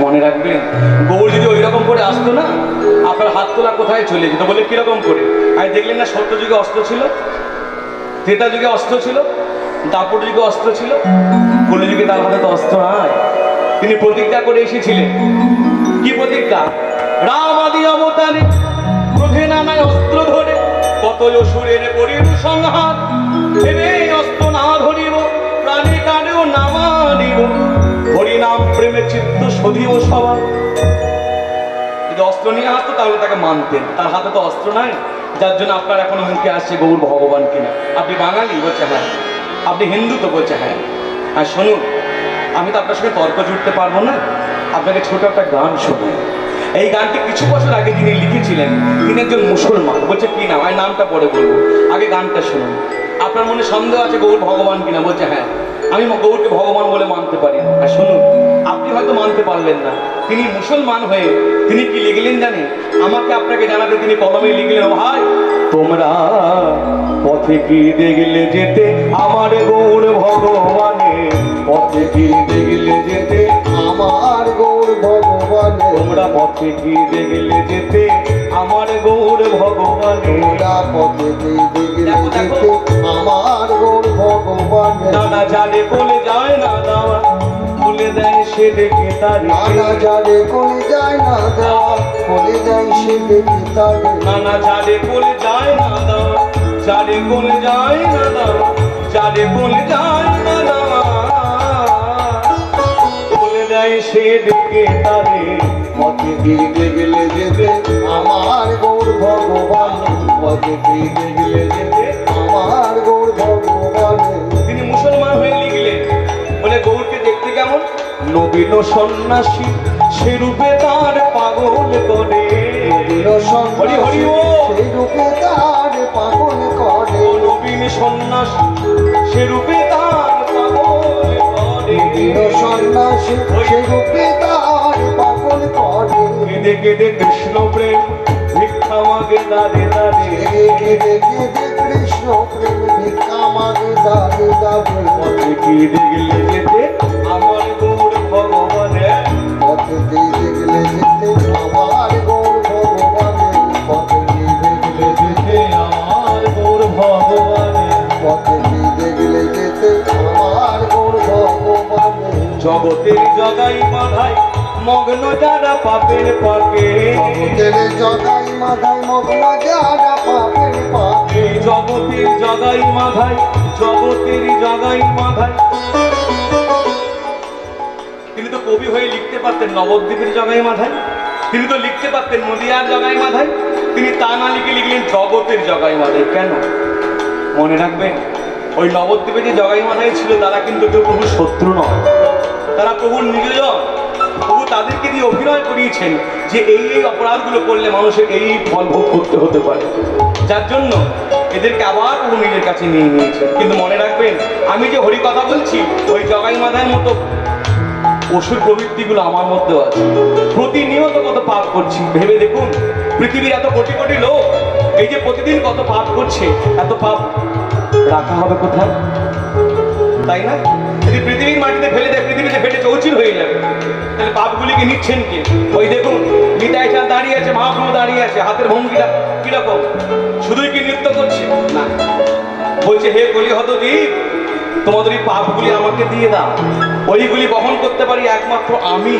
মনে রাখবেন, গৌর যদি ওই রকম করে আসতো না, আপনার হাত তোলা কোথায় চলে যেত? বলে কিরকম করে? আমি দেখলেন না সত্য যুগে অস্ত্র ছিল, ত্রেতা যুগে অস্ত্র ছিল, দাপর যুগে অস্ত্র ছিল, কলিযুগে তার হাতে তো অস্ত্র নাই। তিনি প্রতিজ্ঞা করে এসেছিলেন। কি প্রতিজ্ঞা? রাম আদি অবতারে ক্রোধে নামায় অস্ত্র ধরে কত অসুরের করিব সংহার, ভেবে অস্ত্র না ধরিব প্রাণে কারেও না মারিব, হরিনাম প্রেমে চিত্ত সধিব সবার। যদি অস্ত্র নিয়ে আসতো তাহলে তাকে মানতেন, তার হাতে তো অস্ত্র নাই, যার জন্য আপনার এখনো মুখে আসছে গৌর ভগবান কিনা। আপনি বাঙালি? বলছে হ্যাঁ। আপনি হিন্দু? তো বলছে হ্যাঁ। আর শুনুন, আমি তো আপনার সঙ্গে তর্ক জুড়তে পারবো না, আপনাকে ছোট একটা গান শুনুন। এই গানটি কিছু বছর আগে যিনি লিখেছিলেন, তিনি একজন মুসলমান। বলছে কি নাম? আমি নামটা পরে বলবো, আগে গানটা শুনুন। আপনার মনে সন্দেহ আছে গৌর ভগবান কিনা? বলছে হ্যাঁ, আমি গৌরকে ভগবান বলে মানতে পারি। আর শুনুন, আপনি হয়তো মানতে পারলেন না, তিনি মুসলমান হয়ে তিনি কি লিখলেন জানেন? আমাকে আপনাকে জানাতে তিনি কলমে লিখলেন, ভাই তোমরা পথে কি দেখলে যেতে আমার গৌর ভগবানে, পথে কি দেখলে যেতে আমার গৌর ভগবানে, তোমরা পথে কি দেখলে যেতে আমার গৌর ভগবানে, তোমরা পথে কি দেখলে যেতে আমার গৌর ভগবানে। নানা জানে বলে যায় না দেওয়া, বলে দেয় সে দেখে তারে, নানা জানে কোলে যায় না দেওয়া, কোলে যায় সে দেখে তারে। নানা জানে বলে যায় না দেওয়া, যারে বলে যায় না দেওয়া, যারে বলে যায় না দেওয়া, বলে দেয় সে দেখে তারে। পথে কি দেখলে যেতে আমার গৌর ভগবানে, পথে কি দেখলে যেতে আমার গৌর ভগবানে। তিনি মুসলমান হয়ে লিখলেন, বলে গৌরকে দেখতে কেমন? নবীন সন্ন্যাসী সে রূপে তার পাগল করে, হরি হরি ও সেই রূপে তার পাগল করে। নবীন সন্ন্যাসী সে রূপে তার পাগল করে, সন্ন্যাসী সেই রূপে তার পাগল করে। কেঁদে কেঁদে কৃষ্ণ প্রেম ভিক্ষা মাগে দাঁড়ে দাঁড়ে, কেঁদে কেঁদে কৃষ্ণ প্রেম ভিক্ষা মাগে দাঁড়ে দাঁড়ে। পথে কি দেখলে যেতে আমার গৌর ভগবানে, পথে কি দেখলে যেতে আমার গৌর ভগবানে, পথে কি দেখলে যেতে আমার গৌর ভগবানে। পথে কি দেখলে যেতে আমার গৌর ভগবানে। জগতের জগাই বাধাই মগ্ন যারা পাপের পাকে, জগতের জগাই মাথায় মগ্ন যারা পাপের পাকে। এই জগতের জগাই মাধাই, জগতের জগাই মাধাই। তিনি তো কবি হয়ে লিখতে পারতেন নবদ্বীপের জগাই মাধাই, তিনি তো লিখতে পারতেন নদিয়ার জগাই মাধাই, তিনি তা না লিখে লিখলেন জগতের জগাই মাধাই। কেন? মনে রাখবেন, ওই নবদ্বীপে যে জগাই মাথায় ছিল তারা কিন্তু কেউ প্রভুর শত্রু নয়, তারা প্রভুর নিজজন। প্রভু তাদেরকে দিয়ে অভিনয় করিয়েছেন যে এই এই অপরাধগুলো করলে মানুষের এই ফল ভোগ করতে হতে পারে, যার জন্য এদেরকে আবার প্রভু নিজের কাছে নিয়ে নিয়েছে। কিন্তু মনে রাখবেন, আমি যে হরি কথা বলছি, ওই জগাই মাথার মতো অসুর প্রবৃত্তিগুলো আমার মধ্যেও আছে। প্রতিনিয়ত কত পাপ করছি ভেবে দেখুন। পৃথিবীর এত কোটি কোটি লোক এই যে প্রতিদিন কত পাপ করছে, এত পাপ রাখা হবে কোথায়, তাই না? যদি পৃথিবীর মাটিতে ফেলে দেয়, পৃথিবীতে ফেটে চৌচির হয়ে যাবে। তাহলে পাপগুলিকে নিচ্ছেন কে? ওই দেখুন নিতাই চাঁদ দাঁড়িয়ে আছে, মহাপ্রভু দাঁড়িয়ে আছে, হাতের ভঙ্গিটা কিরকম? শুধুই কি নৃত্য করছে না, বলছে হে কলিহত দ্বীপ, তোমাদের এই পাপগুলি আমাকে দিয়ে দাও, ওইগুলি বহন করতে পারি একমাত্র আমি,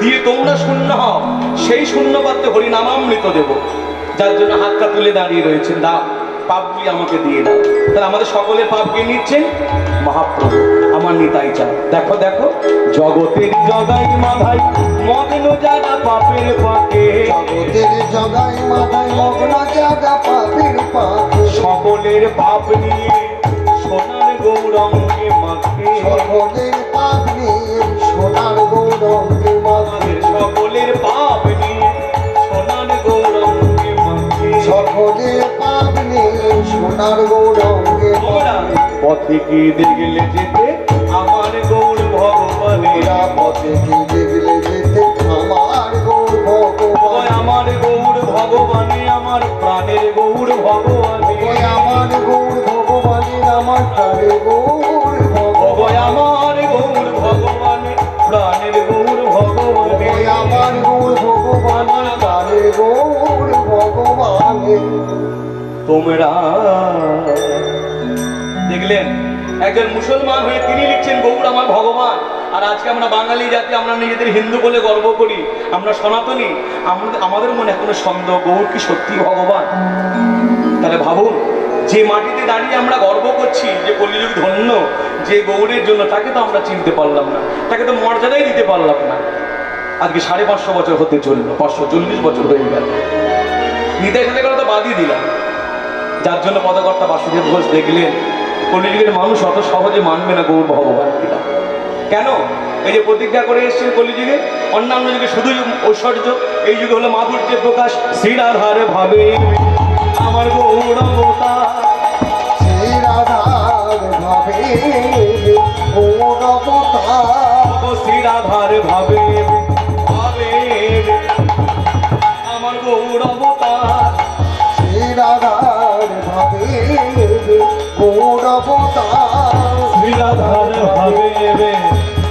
দিয়ে তোমরা শূন্য হও, সেই শূন্য পাত্রে হরিনামামৃত দেব। যার জন্য হাতটা তুলে দাঁড়িয়ে রয়েছেন, দাও পাপগুলি আমাকে দিয়ে দাও। তাহলে আমাদের সকলের পাপকে নিচ্ছেন মহাপ্রভু, আমার নিতাই চাঁদ। দেখো দেখো, জগতের জগাই মাথায় মগ্ন যারা পাপের পাকে, জগতের জগাই মাথায় মগ্ন যারা পাপের পাকে, সকলের পাপ নিয়ে সোনার গৌরঙ্গে মাকে, সকলের পাপ নিয়ে সোনার গৌরঙ্গে মাকে, সকলের পাপ নিয়ে সোনার গৌরঙ্গে মাকে, সকলের পাপ নিয়ে সোনার গৌরঙ্গে মাকে। পথে কি দেখলে যেতে আমার গৌর ভগবানেরা, পথে কি দেখলে যেতে আমার গৌর ভগবান, আমার গৌর ভগবানে, আমার প্রাণের গৌর ভগবানে, আমার গৌর ভগবানের আমার প্রাণের গৌর ভগবান, আমার গৌর ভগবানে, প্রাণের গৌর ভগবানে, আমার গৌর ভগবান প্রাণের গৌর ভগবানের। তোমরা দেখলেন একজন মুসলমান হয়ে তিনি লিখছেন গৌর আমার ভগবান। আর আজকে আমরা বাঙালি জাতি, আমরা নিজেদের হিন্দু বলে গর্ব করি, আমরা সনাতনী, আমাদের মনে এখনো সন্দেহ গৌর কি সত্যি ভগবান? তাহলে ভাবুন, যে মাটিতে দাঁড়িয়ে আমরা গর্ব করছি যে কলিযুগ ধন্য, যে গৌরের জন্য, তাকে তো আমরা চিনতে পারলাম না, তাকে তো মর্যাদাই দিতে পারলাম না। আজকে 550 বছর হতে চললো, 540 বছর হয়ে গেল, নিতাই সাথে করে তো বাদই দিলাম। যার জন্য পদকর্তা বাসুদেব ঘোষ দেখলেন কলিযুগের মানুষ অত সহজে মানবে না গৌর ভগবান কিনা। কেন? এই যে প্রতিজ্ঞা করে এসেছেন কলিযুগে, অন্যান্য যুগে শুধু ঐশ্বর্য, এই যুগে হলো মাধুর্যের প্রকাশ। শ্রীরাধার ভাবে আমার গৌর অবতার, শ্রী রাধার ভাবে গৌর অবতার, শ্রীরাধার ভাবে ভাবে আমার গৌর অবতার, শ্রী রাধার ভাবে গৌর অবতার, শ্রীরাধার ভাবে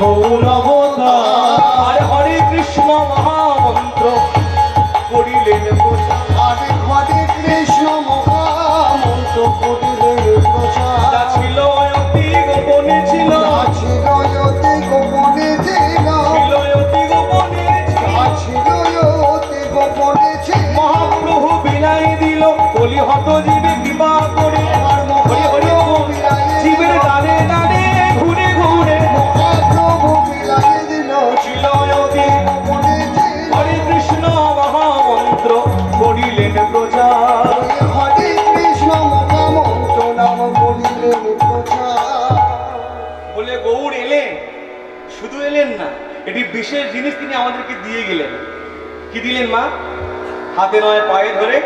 গৌর অবতার। আর হরে কৃষ্ণ মহামন্ত্র করিলেন প্রচার, হরে হরে কৃষ্ণ মহামন্ত্র করিলেন প্রচার, যা ছিল অতি গোপনে ছিল, ছিল অতি গোপনে ছিল, ছিল অতি গোপনে ছিল, ছিল অতি গোপনে ছিল। মহাপ্রভু বিলাই দিল কলিহত জীবে কৃপা করে, হরি হরি জীবের দাঁড়ে দাঁড়ে ঘুরে ঘুরে মহাপ্রভু বিলাই দিল ছিল অতি গোপনে ছিল, হরে কৃষ্ণ মহামন্ত্র করিলেন প্রচার। হরে কৃষ্ণ মহামন্ত্র নাম করিলেন প্রচার। বলে গৌর এলেন, শুধু এলেন না, এটি বিশেষ জিনিস তিনি আমাদেরকে দিয়ে গেলেন। কি দিলেন মা? হাতে নয় পায়ে ধরে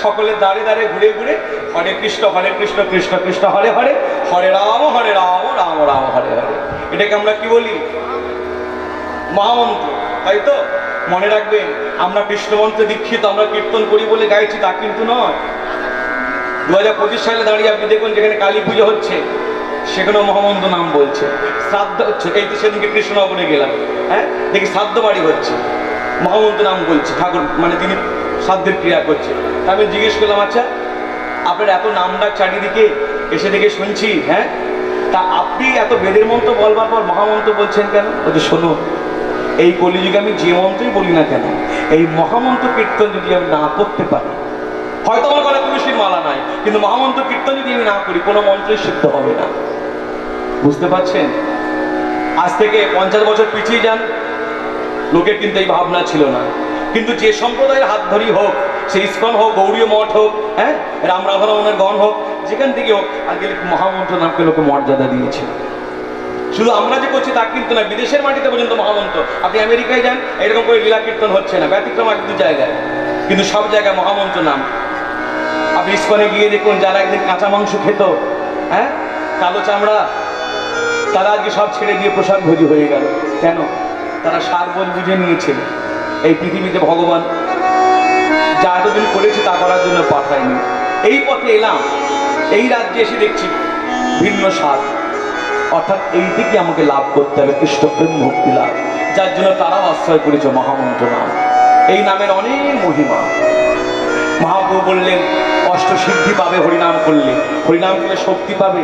সকলের দাঁড়ে দাঁড়ে ঘুরে ঘুরে হরে কৃষ্ণ কৃষ্ণ কৃষ্ণ হরে হরে, হরে রাম রাম রাম হরে হরে। এটাকে আমরা কি বলি? মহামন্ত্র, তাই তো? মনে রাখবেন, আমরা কৃষ্ণমন্ত্রে দীক্ষিত, আমরা কীর্তন করি বলে গাইছি তা কিন্তু নয়। 2025 সালে দাঁড়িয়ে আপনি দেখুন, যেখানে কালী পুজো হচ্ছে সেখানেও মহামন্ত্র নাম বলছে, শ্রাদ্ধ হচ্ছে, এই তো সেদিনকে কৃষ্ণনগরে গেলাম, হ্যাঁ দেখি শ্রাদ্ধ বাড়ি হচ্ছে, মহামন্ত্র নাম বলছে, ঠাকুর মানে তিনি শ্রাদ্ধের ক্রিয়া করছে। তা আমি জিজ্ঞেস করলাম, আচ্ছা আপনার এত নাম ডাক চারিদিকে, এসে দেখে শুনছি, হ্যাঁ তা আপনি এত বেদের মন্ত্র বলবার পর মহামন্ত্র বলছেন কেন? বলছে শোনো, এই কলিযুগে আমি যে মন্ত্রই বলি না কেন, এই মহামন্ত্র কীর্তন যদি আমি না করতে পারি, হয়তো আমার গলায় তুলসীর মালা নাই, কিন্তু মহামন্ত্র কীর্তন যদি আমি না করি, কোনো মন্ত্রই সিদ্ধ হবে না। বুঝতে পারছেন? আজ থেকে 50 বছর পিছিয়ে যান, লোকের কিন্তু এই ভাবনা ছিল না। কিন্তু যে সম্প্রদায়ের হাত ধরি হোক, সে ইস্কন হোক, গৌরীয় মঠ হোক, হ্যাঁ রামরাধারমণের গণ হোক, যেখান থেকে হোক আজকে মহামন্ত্র নামকে লোকে মর্যাদা দিয়েছে। শুধু আমরা যে করছি তা কিন্তু না, বিদেশের মাটিতে পর্যন্ত মহামন্ত্র। আপনি আমেরিকায় যান, এরকম করে লীলা কীর্তন হচ্ছে না, ব্যতিক্রম এক দু জায়গায়, কিন্তু সব জায়গায় মহামন্ত্র নাম। আপনি ইস্কনে গিয়ে দেখুন, যারা একদিন কাঁচা মাংস খেত, হ্যাঁ, কালো চামড়া, তারা আজকে সব ছেড়ে দিয়ে প্রসাদ ভোজি হয়ে গেল। কেন? তারা সারবোধ বুঝে নিয়েছে এই পৃথিবীতে ভগবান যা এতদিন করেছে তা করার জন্য পাঠায়নি। এই পথে এলাম, এই রাজ্যে এসে দেখছি ভিন্ন স্বাদ, অর্থাৎ এই দিকে আমাকে লাভ করতে হবে কৃষ্ণপ্রেম ভক্তি লাভ, যার জন্য তারাও আশ্রয় করেছে মহামন্ত্র নাম। এই নামের অনেক মহিমা। মহাপ্রভু বললেন অষ্ট সিদ্ধি পাবে হরিনাম করলে, হরিনাম করলে শক্তি পাবে।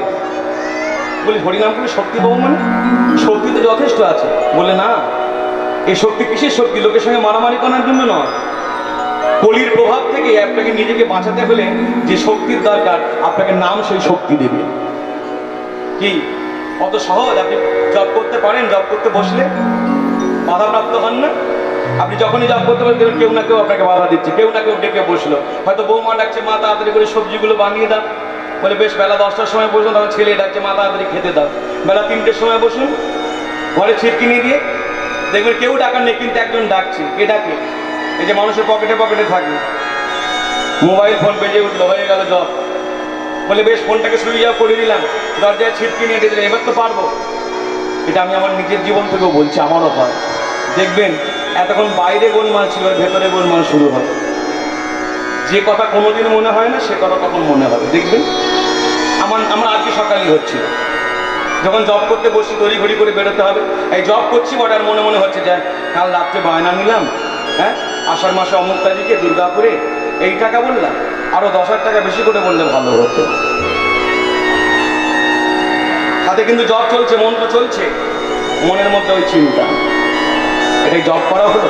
বলি হরিনাম করলে শক্তি পাবো মানে? শক্তি তো যথেষ্ট আছে। বলে না, এই শক্তি কিসের শক্তি? লোকের সঙ্গে মারামারি করার জন্য নয়। কলির প্রভাব থেকে আপনাকে নিজেকে বাঁচাতে হলে যে শক্তির দরকার, আপনাকে নাম সেই শক্তি দেবে। কি অত সহজ? আপনি জব করতে পারেন, জব করতে বসলে বাধাপ্রাপ্ত হন না? আপনি যখনই জব করতে পারেন কেউ না কেউ আপনাকে বাধা দিচ্ছে, কেউ না কেউ ডেকে বসলো। হয়তো বৌমা ডাকছে, মা তাড়াতাড়ি করে সবজিগুলো বানিয়ে দাও। বলে বেশ, বেলা 10টার সময় বসুন, তখন ছেলে ডাকছে, মা তাড়াতাড়ি খেতে দাও। বেলা 3টের সময় বসুন, ঘরে ছিটকি নিয়ে দিয়ে দেখবেন কেউ ডাকার নেই, কিন্তু একজন ডাকছে। কে ডাকে? এই যে মানুষের পকেটে পকেটে থাকে, মোবাইল ফোন বেজে উঠলো, হয়ে গেল জব। বলে বেশ, ফোনটাকে সুইচ অফ করে দিলাম, দরজায় ছিটকি নিয়ে দিয়ে দিলাম, এবার তো পারবো। এটা আমি আমার নিজের জীবন থেকেও বলছি, আমারও হয়। দেখবেন এতক্ষণ বাইরে গোলমাল ছিল, ভেতরে গোলমাল শুরু হবে। যে কথা কোনোদিন মনে হয় না, সে কথা তখন মনে হবে। দেখবেন আমার আজকে সকালই হচ্ছিল, যখন জব করতে বসি তড়িঘড়ি করে বেরোতে হবে, এই জব করছি বট, আর মনে মনে হচ্ছে যে কাল রাত্রে বায়না নিলাম, হ্যাঁ, আষাঢ় মাসে অমুক তারিখে দুর্গাপুরে এই টাকা বললাম, আরো 10,000 টাকা বেশি করে বললে ভালো হতো। হাতে কিন্তু জব চলছে, মন তো চলছে, মনের মধ্যে ওই চিন্তা। এটাই জব করা হলো,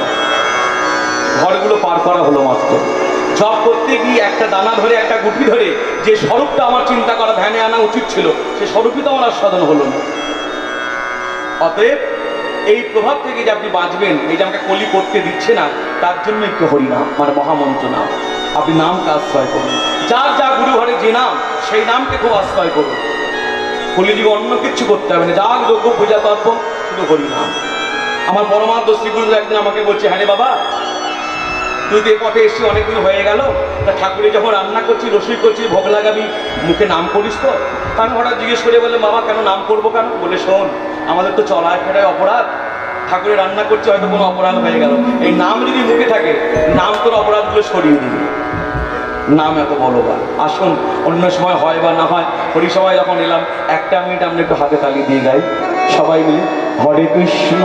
ঘরগুলো পার করা হলো মাত্র। জব করতে গিয়ে একটা দানা ধরে, একটা গুটি ধরে যে স্বরূপটা আমার চিন্তা করা, ধ্যানে আনা উচিত ছিল, সে স্বরূপই তো আমার আস্বাদন হলো না। অতএব এই প্রভাব থেকে যে আপনি বাঁচবেন, এই যে আমাকে কলি করতে দিচ্ছে না, তার জন্য একটু হরিনাম মানে মহামন্ত্র নাম। আপনি নামকে আশ্রয় করুন, যার যা গুরু ঘরে যে নাম, সেই নামকে খুব আশ্রয় করুন। কলিযুগে অন্য কিচ্ছু করতে হবে না, যা যোগ্য পূজা তর্প, শুধু হরিনাম। আমার পরমাত্ম শ্রী গুরু একদিন আমাকে বলছে, হ্যাঁ রে বাবা, তুই তো এই পথে এসছি অনেকদিন হয়ে গেল, তা ঠাকুরে যখন রান্না করছি, রসুই করছি, ভোগ লাগাবি, মুখে নাম করিস তো? আমি হঠাৎ জিজ্ঞেস করে বললাম, বাবা কেন নাম করবো কেন? বলে শোন, আমাদের তো চলায় ফেরায় অপরাধ, ঠাকুরে রান্না করছে, হয়তো কোনো অপরাধ হয়ে গেল, এই নাম যদি মুখে থাকে, নাম তোর অপরাধগুলো সরিয়ে দিবি। নাম এত বলবান। আসুন, অন্য সময় হয় বা না হয়, হরিসভায় যখন এলাম, 1 মিনিট আমরা একটু হাতে তালি দিয়ে গাই সবাই মিলে, হরে কৃষ্ণ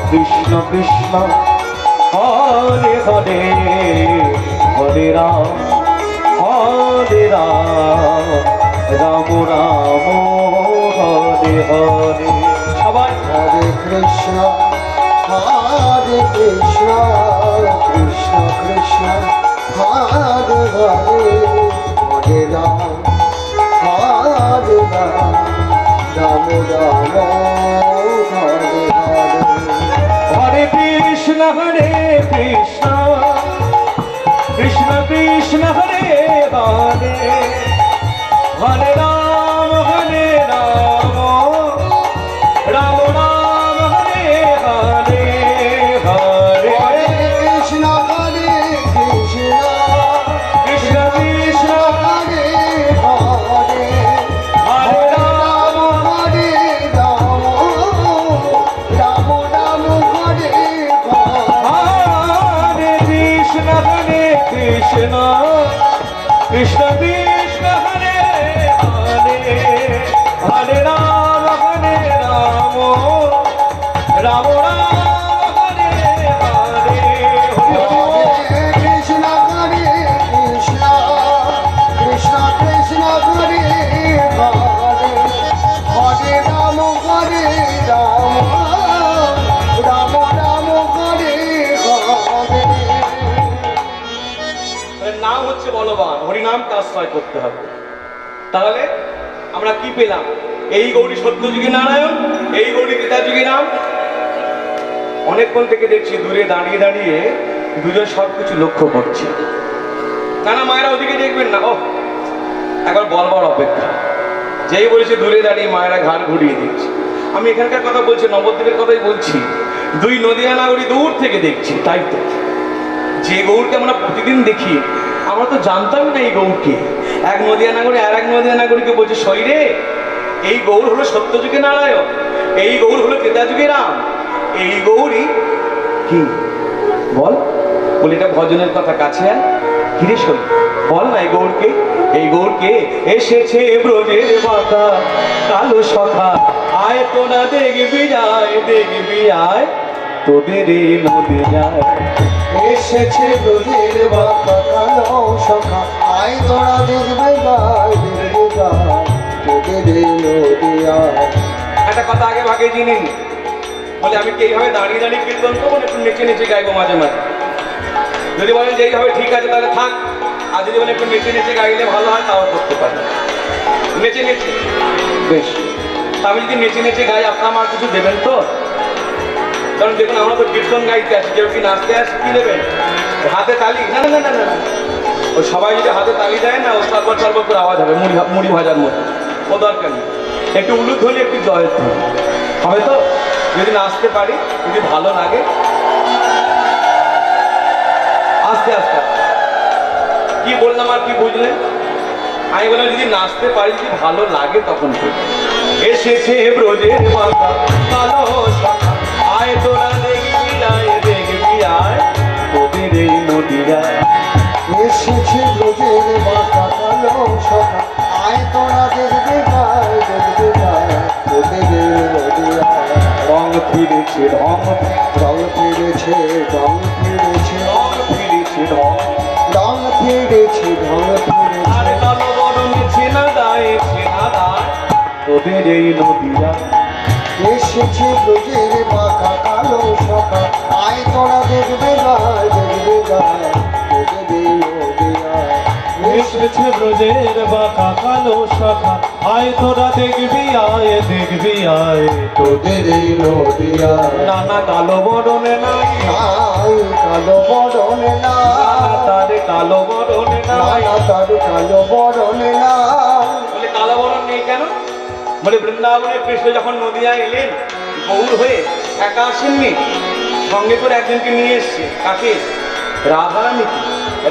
কৃষ্ণ কৃষ্ণ হরে হরে, হরে রাম রাম রাম হরে হরে। সবাই হরে কৃষ্ণ কৃষ্ণ কৃষ্ণ হরে হরে, হরে রাম রাম রাম হরে হরে। হরে কৃষ্ণ কৃষ্ণ কৃষ্ণ হরে হরে, হরে রাম রাম রাম হরে হরে হরে। হরে কৃষ্ণ কৃষ্ণ কৃষ্ণ কৃষ্ণ হরে হরে, হরে রাম হরে রাম রাম রাম হরে হরে। হরে কৃষ্ণ কৃষ্ণ কৃষ্ণ কৃষ্ণ হরে হরে, হরে রাম রাম রাম হরে হরে। হরে কৃষ্ণ কৃষ্ণ কৃষ্ণ কৃষ্ণ হরে হরে, হরে রাম রাম রাম হরে হরে। নাম হচ্ছে বলবান, হরিনামকে আশ্রয় করতে হবে। তাহলে আমরা কি পেলাম? এই গৌরী সত্যযুগী নারায়ণ, এই গৌরী ত্রেতাযুগী নাম। অনেকক্ষণ থেকে দেখছি দূরে দাঁড়িয়ে দাঁড়িয়ে দুজন সব কিছু লক্ষ্য করছে। না না মায়েরা ওদিকে দেখবেন না, ও একবার বলবার অপেক্ষা। যেই বলেছে দূরে দাঁড়িয়ে মায়েরা ঘাড় ঘুরিয়ে দিচ্ছে। আমি এখানকার কথা বলছি, নবদ্বীপের কথাই বলছি। দুই নদিয়া নাগরী দূর থেকে দেখছি, তাই তো যে গৌরকে আমরা প্রতিদিন দেখি, আমরা তো জানতাম না এই গৌরকে। এক নদিয়া নাগরী আর এক নদিয়া নাগরীকে বলছে, শরীরে এই গৌর হলো সত্যযুগে নারায়ণ, এই গৌর হলো ত্রেতাযুগে রাম, এই গৌরই কি বল বলে, এটা ভজনের কথা। কাছে আয়, কিরে শোন, বল না এই গৌরকে, এই গৌরকে। এসেছে ব্রজের বাতা কালো সখা, আয় তোরা দেখবি আয়, দেখবি আয়, তোদের এই নদী যায়। এসেছে ব্রজের বাঁকা কালো সখা, আয় তোরা দেখবে গায়, দেখবে গায়, তোদের এই নদিয়ায়। একটা কথা আগে ভাগে জিনিস বলে, আমি কি এইভাবে দাঁড়িয়ে দাঁড়িয়ে কীর্তন করবো, একটু নেচে নেচে গাইবো মাঝে মাঝে? যদি বলেন যে এইভাবে ঠিক আছে তাহলে থাক, আর যদি বলেন একটু নেচে নেচে গাইলে ভালো হয়, তাও করতে পারি। নেচে নেচে বেশ, তা আমি যদি নেচে নেচে গাই, আপনার আমার কিছু দেবেন তো? কারণ দেখুন, আমরা তো কীর্তন গাইতে আসি, কেউ কি নাচতে আসি, কি দেবেন? হাতে তালি? না না না না না, ওই সবাই যদি হাতে তালি দেয় না, ও চলবর চলবর করে আওয়াজ হবে, মুড়ি ভাজার মতো। ও দরকার নেই, একটু উলুধ্বনি, একটু জয়ের ধ্বনি হবে তো? যদি নাচতে পারি, যদি ভালো লাগে, আস্তে আস্তে। কি বললাম আর কি বুঝলেন? আমি বললাম যদি নাচতে পারি, যদি ভালো লাগে তখন করবো। এসেছে ব্রজের বাতা কালো সখা, আয় তোরা দেখবি আয়, দেখবি আয়, তোদের এই নদী যায়। এসেছে ব্রজের বাঁকা কালো সখা, আয় তোরা দেখবে গায়, দেখবে গায়, তোদের এই নদিয়ায়। রং ফিরেছে ঢং, রং ফিরেছে, রং ফিরেছে, রং ফিরেছে ঢং, রং ফিরেছে, রং ফিরেছে। আর কালো বরণে ছেনা দায়, ছেনা দায়, তোদের এই নদী যায়। এসেছে ব্রজের বাঁকা কালো সখা, আয় তোরা দেখবে গায়, দেখবে গায়, তোদের এই নদিয়ায়। এসেছে ব্রজের বাঁকা কালো সখা, আয় তোরা দেখবি আয়, দেখবি আয়, তোদের এই নদিয়ায়। নানা কালো বরণে নাই, নাই কালো বরণে না, তার কালো বরণে নাই। নানা তার কালো বরণে না। বলে কালো বরণ নেই কেন? বলে বৃন্দাবনে কৃষ্ণ যখন নদিয়ায় এলেন গৌর হয়ে, একা আসেননি, সঙ্গে করে একজনকে নিয়ে এসছে। কাকে? রাধারানীকে।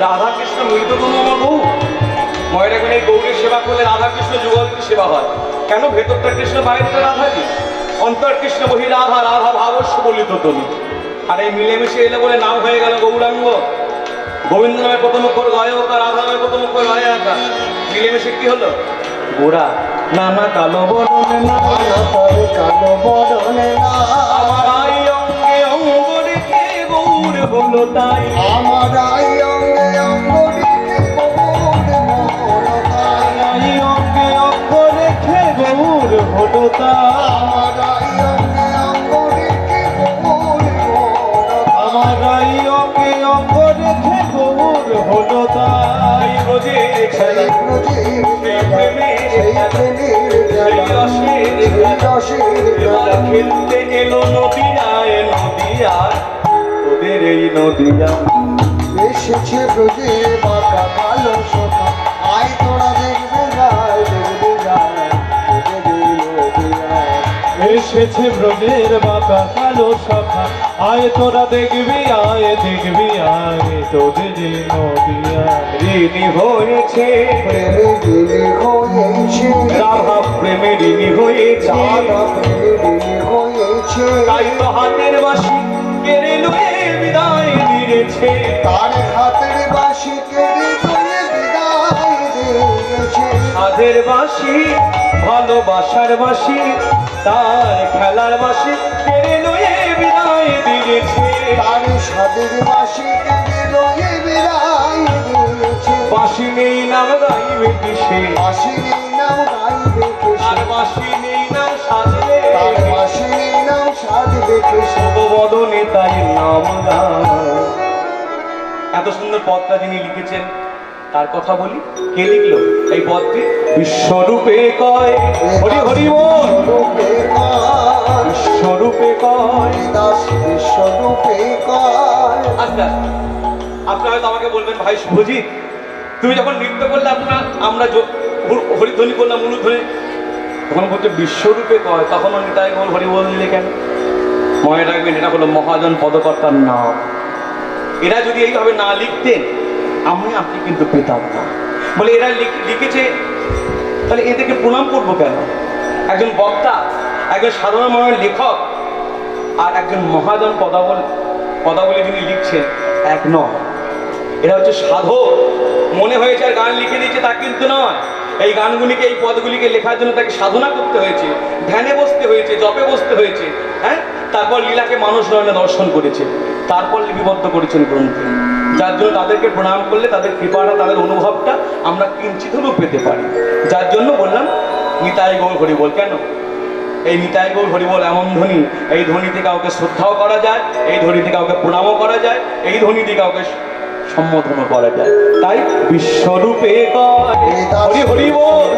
রাধা কৃষ্ণ মিলিত কোনো আমার বউ। মনে রাখবেন, এই গৌরের সেবা করলে রাধা কৃষ্ণ যুগলকে সেবা হয়। কেন? ভেতরটা কৃষ্ণ, বাইরেটা রাধাজি। অন্তর কৃষ্ণ বহি রাধা, রাধা ভাবস্য বলিত তনু। আর এই মিলেমিশে এলে বলে নাম হয়ে গেল গৌরাঙ্গ। গোবিন্দ নামে প্রথম অক্ষর গায়ক, আর রাধা নামে প্রথম অক্ষর গায়িকা। মিলেমিশে কি হলো? গোরা। নানা কালো বরণে নাই, নানা তার কালো বরণে না। আমার আই অঙ্গে অঙ্গ রেখে গৌর হলো তাই। আমার আই অঙ্গে অঙ্গ রেখে গৌর মহরতাই। আই অঙ্গে অঙ্গ রেখে গৌর হলো তাই। আমার আই অঙ্গে অঙ্গ রেখে গৌর মহরতাই। আমার আই অঙ্গে অঙ্গ রেখে গৌর হলো তাই। রোজের খেলা, সেই ব্রজের খেলা, সেই প্রেমের সেই খেলা, রসের সেই খেলা, রসের এবার খেলা। খেলতে এলো নদিয়ায়, নদিয়ায়, তোদের এই নদিয়ায়। এসেছে ব্রজের বাঁকা কালো সখা, আয় তোরা দেখবে গায়, দেখবে গায়, তোদের এই নদিয়ায়। এসেছে ব্রজের বাঁকা কালো সখা, আয় তোরা দেখবি আয়, দেখবি আয়, তোদের এই নদিয়ায়। ঋণী হয়েছে প্রেমে দিনে হয়েছে, রাধা, প্রেমে ঋণী হয়েছে, রাধা প্রেমে দিনে হয়েছে। তাই তো হাতের বাঁশি কেড়ে লুয়ে বিদায় দিয়েছে। তার হাতের বাঁশি কেড়ে তুলে বিদায় দিয়েছে। হাতের বাঁশি, ভালোবাসার বাঁশি, তার খেলার বাঁশি কেড়ে লুয়ে বিদায় দিয়েছে। তার সাদের বাঁশি কেড়ে লয়ে বিদায় দিয়েছে। বাঁশি নেই নাম গাইবে কিসে, বাঁশি নেই নাম গাইবে আর কেশে, বাঁশি নেই নাম সাজবে, তার বাঁশি নেই নাম সাধবে কেশে। বদনে তাই নাম গায়। এত সুন্দর পদটা যিনি লিখেছেন তার কথা বলি। কে লিখলো এই পদটি? বিশ্বরূপে কয় হরি হরি বল, বিশ্বরূপে কয়, বিশ্বরূপে কয়। দাস বিশ্বরূপে কয়। আস্তে আস্তে। আপনারা হয়তো আমাকে বলবেন, ভাই শুভজিৎ তুমি যখন নৃত্য করলে আমরা হরিধ্বনি করলাম উলুধ্বনি, তখন বলছে বিশ্বরূপে কয়, তখনও নিতাই গৌর হরি বল দিলে কেন? মনে রাখবেন, এটা হলো মহাজন পদকর্তার নাম। এরা যদি এইভাবে না লিখতেন আপনি কিন্তু পেতাম না। বলে এরা লিখেছে, তাহলে এদেরকে প্রণাম করবো কেন? একজন বক্তা, একজন সাধারণ মনের লেখক আর একজন মহাজন পদাবলী যিনি লিখছেন এক নয়। এরা হচ্ছে সাধক। মনে হয়েছে আর গান লিখে দিয়েছে তা কিন্তু নয়। এই গানগুলিকে, এই পদগুলিকে লেখার জন্য তাকে সাধনা করতে হয়েছে, ধ্যানে বসতে হয়েছে, জপে বসতে হয়েছে। হ্যাঁ, তারপর লীলাকে মানুষ নয়নে দর্শন করেছে, তারপর লিপিবদ্ধ করেছেন গ্রন্থে। যার জন্য তাদেরকে প্রণাম করলে তাদের কৃপাটা, তাদের অনুভবটা আমরা কিঞ্চিত হলেও পেতে পারি। যার জন্য বললাম নিতাই গৌর হরি বল। কেন? এই নিতাই গৌর হরি বল এমন ধ্বনি, এই ধ্বনিতে কাউকে শ্রদ্ধাও করা যায়, এই ধ্বনিতে কাউকে প্রণামও করা যায়, এই ধ্বনিতে কাউকে সম্বোধনও করা যায়। তাই বিশ্বরূপে হরি হরি বল।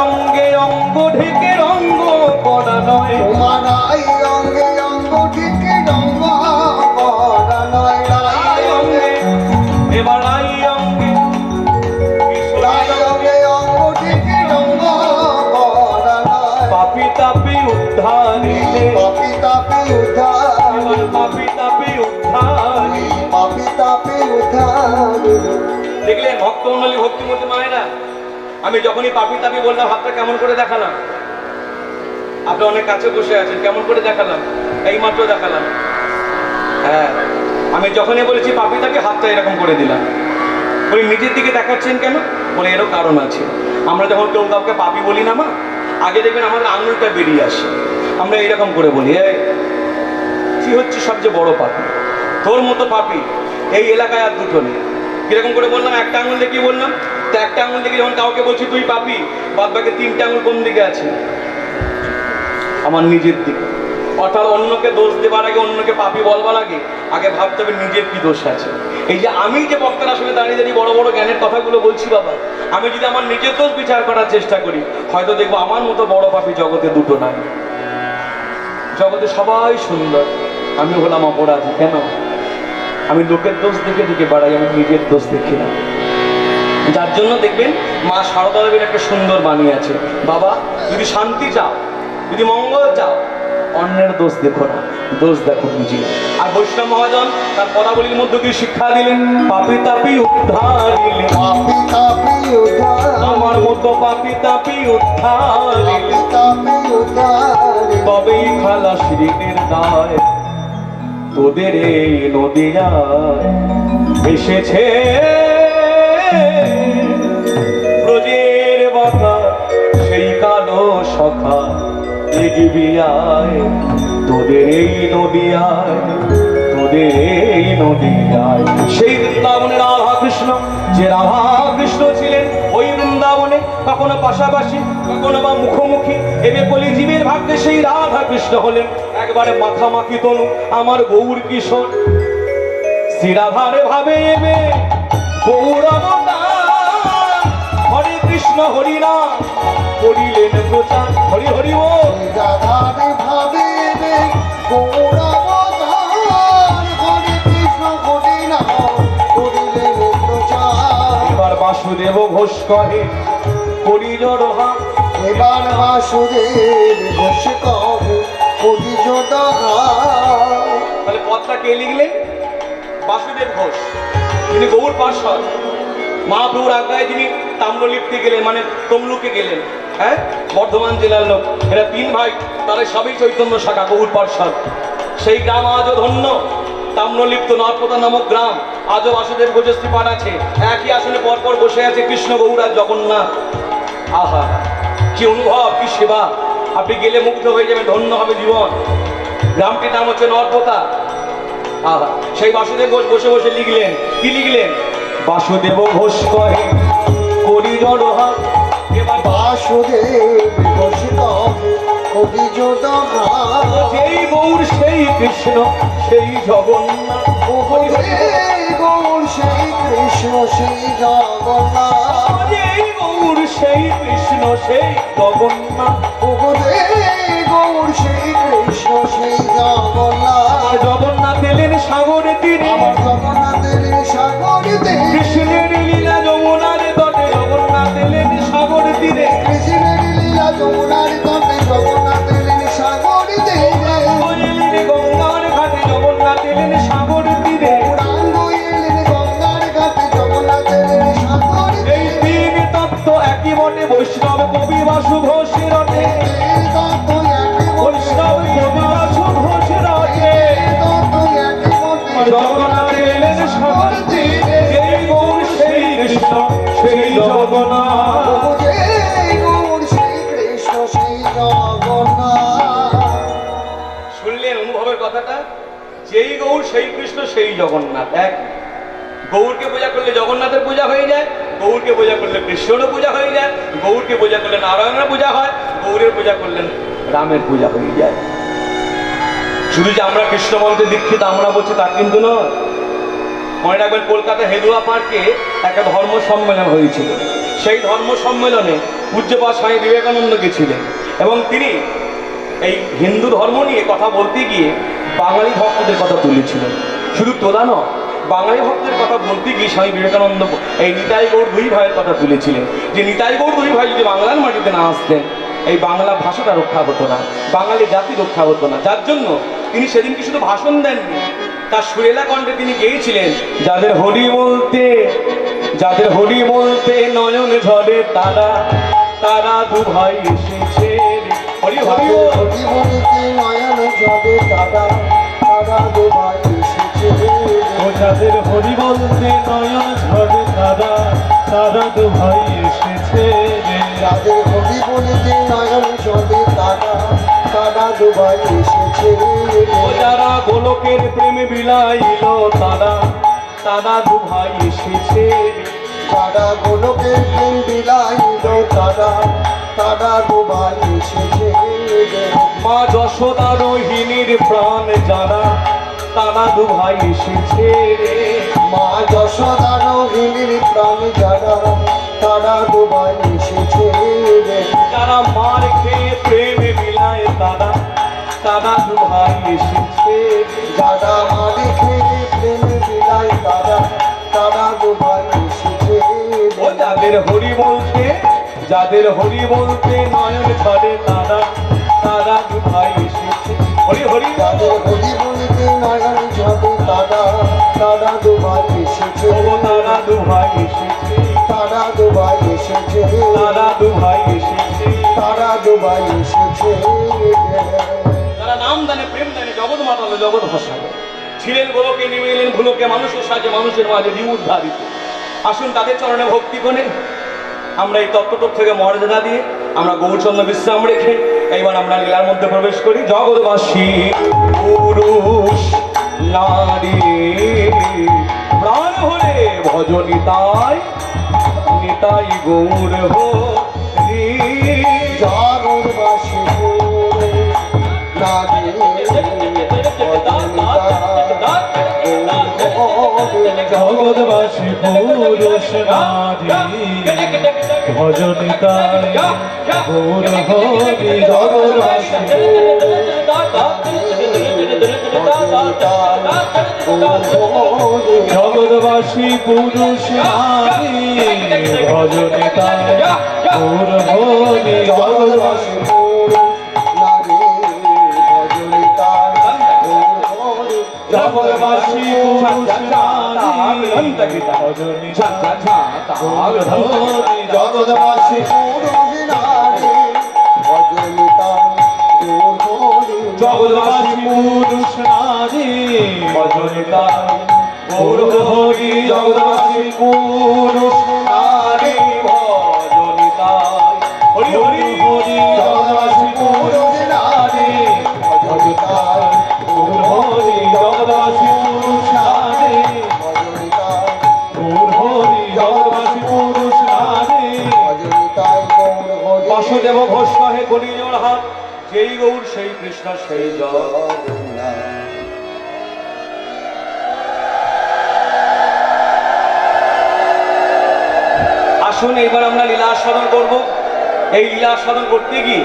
অঙ্গে অঙ্গ ঢেকে রঙ্গ করা নয়, অঙ্গে অঙ্গ ঢেকে রঙ্গ করা নয়। অঙ্গে এবার অঙ্গে অঙ্গ ঢেকে রঙ্গ করা নয়। পাপি তাপি উদ্ধারিলে, পাপি তাপি উদ্ধার, পাপি তাপি উদ্ধারি। পাপি তাপি উদ্ধার। দেখলেন ভক্তমণ্ডলী, ভক্তিমতী মায়েরা, আমি যখনই পাপি তাপি বললাম হাতটা কেমন করে দেখালাম? আপনি অনেক কাছে বসে আছেন, কেমন করে দেখালাম? এইমাত্র দেখালাম। হ্যাঁ, আমি যখনই বলেছি পাপি তাপি হাতটা এরকম করে দিলাম। বলি নিজের দিকে দেখাচ্ছেন কেন? বলে এরও কারণ আছে। আমরা যখন কেউ কাউকে পাপি বলি না মা, আগে দেখবেন আমাদের আঙুলটা বেরিয়ে আসে, আমরা এইরকম করে বলি, কি হচ্ছে সবচেয়ে বড় পাপি, তোর মতো পাপি এই এলাকায় আর দুটো নেই। কিরকম করে বললাম? একটা আঙুল দিয়ে কি বললাম? তো একটা আঙুল দেখে যখন কাউকে বলছি তুই পাপি, বাদ বাকি তিনটা আঙুল কোন দিকে আছে? আমার নিজের দিকে। অর্থাৎ অন্যকে দোষ দেবার আগে, অন্যকে পাপি বলবার আগে আগে ভাবতে হবে নিজের কি দোষ আছে। এই যে আমি যে বক্তার আসলে দাঁড়িয়ে দাঁড়িয়ে বড় বড় জ্ঞানের কথাগুলো বলছি বাবা, আমি যদি আমার নিজের দোষ বিচার করার চেষ্টা করি, হয়তো দেখবো আমার মতো বড় পাপি জগতে দুটো নাই। জগতে সবাই সুন্দর, আমি হলাম অপরাধী। কেন? আমি লোকের দোষ দেখে দেখে বাড়াই, আমি নিজের দোষ দেখি না। যার জন্য দেখবেন মা সারদা দেবীর একটা সুন্দর বাণী আছে, বাবা যদি শান্তি চাও, যদি মঙ্গল চাও, অন্যের দোষ দেখো না, দোষ দেখো নিজে। আর বৈষ্ণব মহাজন তার পদাবলীর মধ্যে দিয়ে শিক্ষা দিলেন, পাপি তাপি উদ্ধারিলে, পাপি তাপি উদ্ধার, আমার মতো পাপি তাপি উদ্ধারিলে, পাপি তাপি উদ্ধার। তবেই খালাস ঋণের দায়, তোদের এই নদীয়ায় এসেছে ব্রজের বাঁকা সেই কালো সখা, এগিবি আয় তোদের এই নদীয়ায়, তোদের এই নদীয়ায়। সেই বৃন্দাবনে রাধা কৃষ্ণ, যে রাধা কৃষ্ণ ছিলেন ওই বৃন্দাবনে কখনো পাশাপাশি, কখনো বা মুখোমুখি, এবে কলিজীবের ভাগ্যে সেই রাধা কৃষ্ণ হলেন একবারে মাখামাখি তনু আমার গৌর কিশোর। শ্রীরাধারে ভাবে এবে গৌর অবতার, হরে কৃষ্ণ হরি নাম করিলেন প্রচার। হরি হরি বল। রাধারে ভাবে রে গৌর অবতার, হরে কৃষ্ণ হরি নাম করিলেন প্রচার। এবার বাসুদেব ঘোষ কহে করি জড়হা, এবার বাসুদেব ঘোষ কহে করি জড়হা। তাহলে পদটা কে লিখলেন? বাসুদেব ঘোষ। তিনি গৌর পার্ষদ, মহাপ্রভুর আজ্ঞায় যিনি তাম্রলিপ্তি গেলেন, মানে তমলুকে গেলেন। হ্যাঁ, বর্ধমান জেলার লোক। এরা তিন ভাই, তারা সবই চৈতন্য শাখা, গৌর পার্ষদ। সেই গ্রাম আজও ধন্য, তাম্রলিপ্ত নরপতা নামক গ্রাম, আজও বাসুদেব ঘোষের শ্রীপাঠ আছে। একই আসনে পরপর বসে আছে কৃষ্ণ, গৌর আর জগন্নাথ। আহা, কি অনুভব, কি সেবা! আপনি গেলে মুগ্ধ হয়ে যাবেন, ধন্য হবে জীবন। গ্রামটির নাম হচ্ছে নরপতা। আহা, সেই বাসুদেব ঘোষ বসে বসে লিখলেন, কি লিখলেন? বাসুদেব ঘোষ কহে করি জড়হা, এবার বাসুদেব ঘোষ কহে করি জড়হা। যেই গৌর সেই কৃষ্ণ সেই জগন্নাথ। গৌর সেই কৃষ্ণ সেই জগন্নাথ। যেই গৌর সেই কৃষ্ণ সেই জগন্নাথ। গৌর সেই কৃষ্ণ সেই জগন্নাথ। জগন্নাথ এলেন সাগরে তীরে, আমার জগন্নাথের সাগর দেশ শুনলেন অনুভবের কথাটা? যেই গৌর সেই কৃষ্ণ সেই জগন্নাথ, এক। গৌরকে পূজা করলে জগন্নাথের পূজা হয়ে যায়, গৌরকে পূজা করলে কৃষ্ণেরও পূজা হয়ে যায়, গৌরকে পূজা করলে নারায়ণের পূজা হয়, গৌরের পূজা করলেন রামের পূজা হয়ে যায়। শুধু যে আমরা কৃষ্ণ মন্ত্রে দীক্ষিত আমরা বলছি তা কিন্তু নয়। মনে রাখবেন, কলকাতা হেদুয়া পার্কে একটা ধর্ম সম্মেলন হয়েছিল। সেই ধর্ম সম্মেলনে পূজ্যপাদ স্বামী বিবেকানন্দ গেছিলেন এবং তিনি এই হিন্দু ধর্ম নিয়ে কথা বলতে গিয়ে বাঙালি ভক্তদের কথা তুলেছিলেন। শুধু তোলা নয়, বাঙালি ভক্তদের কথা বলতে গিয়ে স্বামী বিবেকানন্দ এই নিতাই গৌড় দুই ভাইয়ের কথা তুলেছিলেন, যে নিতাই গৌড় দুই ভাই যদি বাংলার মাটিতে না আসতেন এই বাংলা ভাষাটা রক্ষা হতো না, বাঙালি জাতি রক্ষা হতো না। যার জন্য তিনি সেদিনকে শুধু ভাষণ দেননি, তার সুরেলা কণ্ঠে তিনি গেয়েছিলেন, যাদের হরি বলতে নয়ন ঝরে তারা তারা দু ভাই এসেছে। হরি হরি বল। হরি বলতে নয়ন ঝরে তারা তারা দু ভাই এসেছে। ও যাদের হরি বলতে নয়ন ঝরে তারা তারা দু ভাই এসেছে রে। যাদের হরি বলতে নয়ন ঝরে তারা তারা দু ভাই এসেছে। ও যারা গোলকের প্রেমে বিলাইল তারা তারা দু ভাই এসেছে। যারা গোলকের প্রেম বিলাইল তারা তারা দু ভাই এসেছে। মা যশোদা রোহিণীর প্রাণ যারা তারা দু ভাই এসেছে রে। মা যশোদা রোহিণীর প্রাণ যারা তারা দু ভাই এসেছে। যারা মার খেয়ে প্রেমে বিলায় তারা তারা দু ভাই এসেছে। যারা মারে খেয়ে প্রেম বিলায় তারা তারা দু ভাই এসেছে। ও যাদের হরি বলতে নয়ন ঝরে তারা তারা দু ভাই এসেছে। হরি হরি যাদের হরি বলতে নয়ন ঝরে তারা তারা দু ভাই এসেছে। ও তারা দু ভাই এসেছে। তারা দু ভাই এসেছে। তারা দু ভাই এসেছে। তারা দু ভাই এসেছে। তারা নাম দানে প্রেম দানে জগৎ মাতালো জগৎ ভাসালো। ছিলেন গোলকে নেমে এলেন ভুলোকে, মানুষের সাথে মানুষের মাঝে উদ্ধারিত। আসুন তাদের চরণে ভক্তি করে আমরা এই তত্ত্ব থেকে মর্যাদা দিয়ে আমরা গৌরচন্দ্র বিশ্রাম রেখে এইবার আমরা লীলার মধ্যে প্রবেশ করি। জগৎবাসী পুরুষ নারী প্রাণ ভরে ভজনিতাই নিতাই গৌর হরি। জগৎবাসী নারী জগৎবাসী পুরুষ নারী ভজনিতায় গৌর হরি। জগৎবাসী জগৎবাসী পুরুষ নারী ভজনিতায় গৌর হরি। জগৎবাসী জগৎবাসী পুরুষ নারী ভজনিতায় গৌর হরি। জগৎবাসী পুরুষ নারী জগৎবাসী পুরুষ নারী ভজনিতায় গৌর হরি। জগৎবাসী পুরুষ নারী ভজনিতায় হরি হরি হরি। জগৎবাসী পুরুষ নারী ভজনিতায় গৌর হরি। জগৎবাসী পুরুষ নারী গৌর হরি। জগৎবাসী পুরুষ নারী বাসুদেব ঘোষ কহে করি জোড় হাত, যেই গৌর সেই কৃষ্ণ সেই জয়। আসুন এইবার আমরা লীলা আস্বাদন করব। এই লীলা আস্বাদন করতে গিয়ে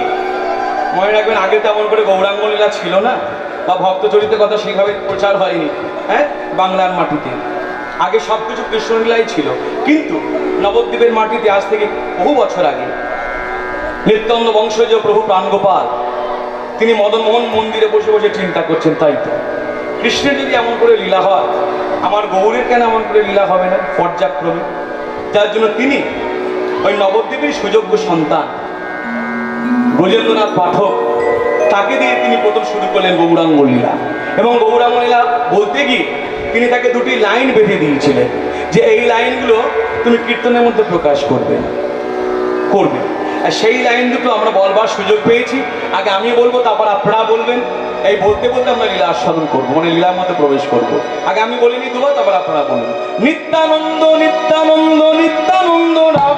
মনে রাখবেন, আগে তেমন করে গৌরাঙ্গ লীলা ছিল না বা ভক্ত চরিত্রের কথা সেইভাবে প্রচার হয়নি হ্যাঁ বাংলার মাটিতে। আগে সব কিছু কৃষ্ণলীলাই ছিল, কিন্তু নবদ্বীপের মাটিতে আজ থেকে বহু বছর আগে নিত্যানন্দ বংশজ প্রভু প্রাণগোপাল তিনি মদনমোহন মন্দিরে বসে বসে চিন্তা করছেন, তাই তো কৃষ্ণের যদি এমন করে লীলা হয়, আমার গৌরের কেন এমন করে লীলা হবে না পর্যায়ক্রমে। যার জন্য তিনি ওই নবদ্বীপের সুযোগ্য সন্তান ব্রজেন্দ্রনাথ পাঠক তাকে দিয়ে তিনি প্রথম শুরু করলেন গৌরাঙ্গ লীলা। এবং গৌরাঙ্গ লীলা বলতে গিয়ে তিনি তাকে দুটি লাইন বেঁধে দিয়েছিলেন যে এই লাইনগুলো তুমি কীর্তনের মধ্যে প্রকাশ করবে। আর সেই লাইন দুটো আমরা বলবার সুযোগ পেয়েছি। আগে আমি বলবো, তারপর আপনারা বলবেন। এই বলতে বলতে আমরা লীলা আস্বাদন করবো, মানে লীলার মধ্যে প্রবেশ করবো। আগে আমি বলিনি দুবার, তারপর আপনারা বলবেন। নিত্যানন্দ নিত্যানন্দ নিত্যানন্দ রাম,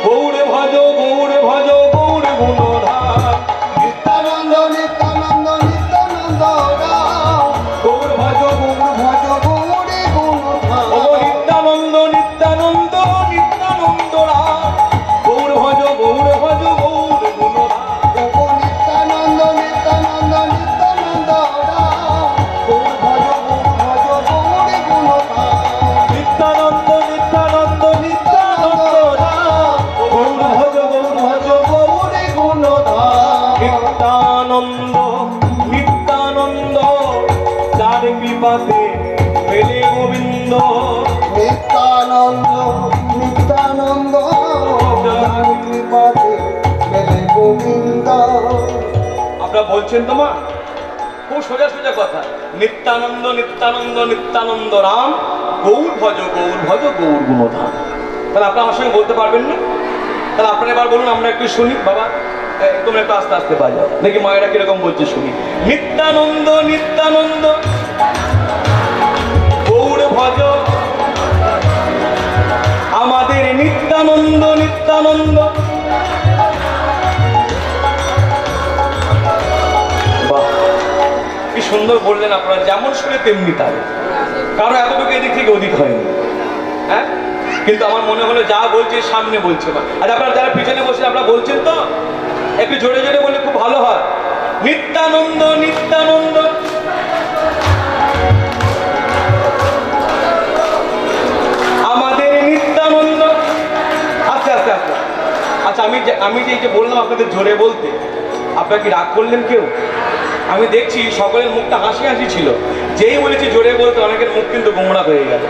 গৌরে ভজ গৌরে ভজ গৌরে গুণধাম। নিত্যানন্দ নিত্যানন্দ নিত্যানন্দ রাম, গৌর ভজ গৌর ভজ গৌরে গুণধাম। ও নিত্যানন্দ নিত্যানন্দ নিত্যানন্দ রাম, গৌর ভজ গৌরে ভজ গৌরে গুণধাম। ও নিত্যানন্দ নিত্যানন্দ নিত্যানন্দ রাম, গৌর ভজ গৌরে গুণধাম। নিত্যানন্দ নিত্যানন্দ নিত্যানন্দ রাম, গৌর ভজ গৌরে গুণধাম। নিত্যানন্দ নিত্যানন্দ, যার কৃপাতে পেলে গোবিন্দ। নিত্যানন্দ নিত্যানন্দ, যার কৃপাতে মেলে গোবিন্দ। আপনারা বলছেন তো মা, খুব সোজা সোজা কথা। নিত্যানন্দ নিত্যানন্দ নিত্যানন্দ রাম, গৌর ভজ গৌর গুণধাম। তাহলে আপনারা আমার সঙ্গে বলতে পারবেন না? তাহলে আপনারা এবার বলুন, আমরা একটু শুনি। বাবা তোমরা একটু আস্তে আস্তে বাজাও, দেখি মায়েরা কিরকম বলছে শুনি। নিত্যানন্দ নিত্যানন্দ গৌর ভজ, আমাদের নিত্যানন্দ নিত্যানন্দ। বাহ, কি সুন্দর বললেন আপনারা, যেমন শুনে তেমনি তাই। কারো এতটুকু এদিক থেকে ওদিক হয়নি, হ্যাঁ। কিন্তু আমার মনে হলো যা বলছে সামনে বলছে না। আর আপনারা যারা পিছনে বসে আপনারা বলছেন তো, একটু জোরে জোরে বললে খুব ভালো হয়। নিত্যানন্দ নিত্যানন্দ, আমাদের নিত্যানন্দ। আচ্ছা আচ্ছা আচ্ছা আচ্ছা, আমি যে এই যে বললাম আপনাদের জোরে বলতে, আপনারা কি রাগ করলেন কেউ? আমি দেখছি সকলের মুখটা হাসি হাসি ছিল। যেই বলেছি জোরে বলতে, অনেকের মুখ কিন্তু গোমড়া হয়ে গেল।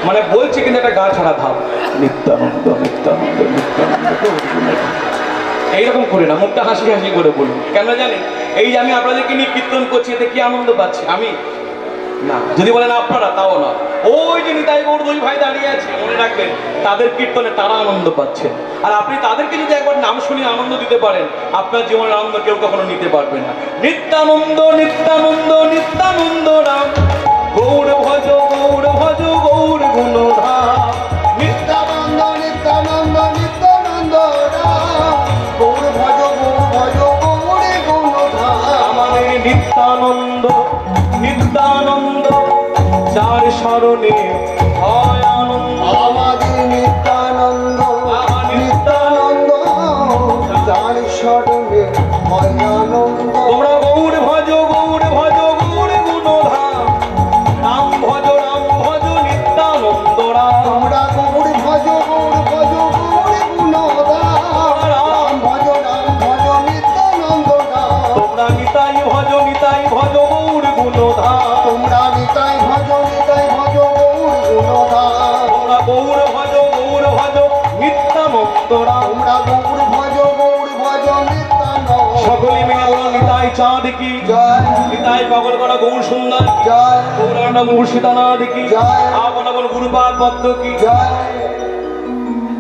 মানে বলছি কিন্তু একটা গা ছাড়া ভাব। নিত্যানন্দ নিত্যানন্দ নিত্যানন্দ, এইরকম করে না, মুখটা হাসি হাসি করে বলুন। কেন জানেন? এই যে আমি আপনাদেরকে নিয়ে কীর্তন করছি, এতে কি আনন্দ পাচ্ছি আমি? না, যদি বলেন আপনারা, তাও না। ওই যে নিতাই গৌর দুই ভাই দাঁড়িয়ে আছে, মনে রাখবেন, তাদের কীর্তনে তারা আনন্দ পাচ্ছেন। আর আপনি তাদেরকে যদি একবার নাম শুনিয়ে আনন্দ দিতে পারেন, আপনার জীবনের আনন্দ কেউ কখনো নিতে পারবে না। নিত্যানন্দ নিত্যানন্দ নিত্যানন্দ রাম, গৌর ভজ গৌর গুণধাম। নিত্যানন্দ নিত্যানন্দ নিত্যানন্দ রাম, গৌর ভজ গৌরে গুণধাম। আমাদের নিত্যানন্দ নিত্যানন্দ, যার স্মরণে হয় আনন্দ। আমাদের নিত্যানন্দ নিত্যানন্দ, যার স্মরণে হয় আনন্দ। তোমরা গৌর ভজ গৌর গুণধাম, রাম ভজ নিত্যানন্দ রাম। তোমরা গৌর ভজ গৌরে গুণধাম। রাম ভজ নিত্যানন্দ রাম। তোমরা নিতাই ভজ গৌর গুণধাম। তোমরা নিতাই ভজ গৌর গুণধাম। তোমরা গৌর ভজ নিত্যানন্দ রাম। তোমরা গৌর ভজ নিত্যানন্দ। সকলে মিলে বলো, নিতাই চাঁদ কি জয় নিতাই পাগল করা গৌর সুন্দর, জয় গৌরাঙ্গ মুর্শিদানাথ কি, জয়। আপন আপন গুরুপাদ পদ্ম কি, জয়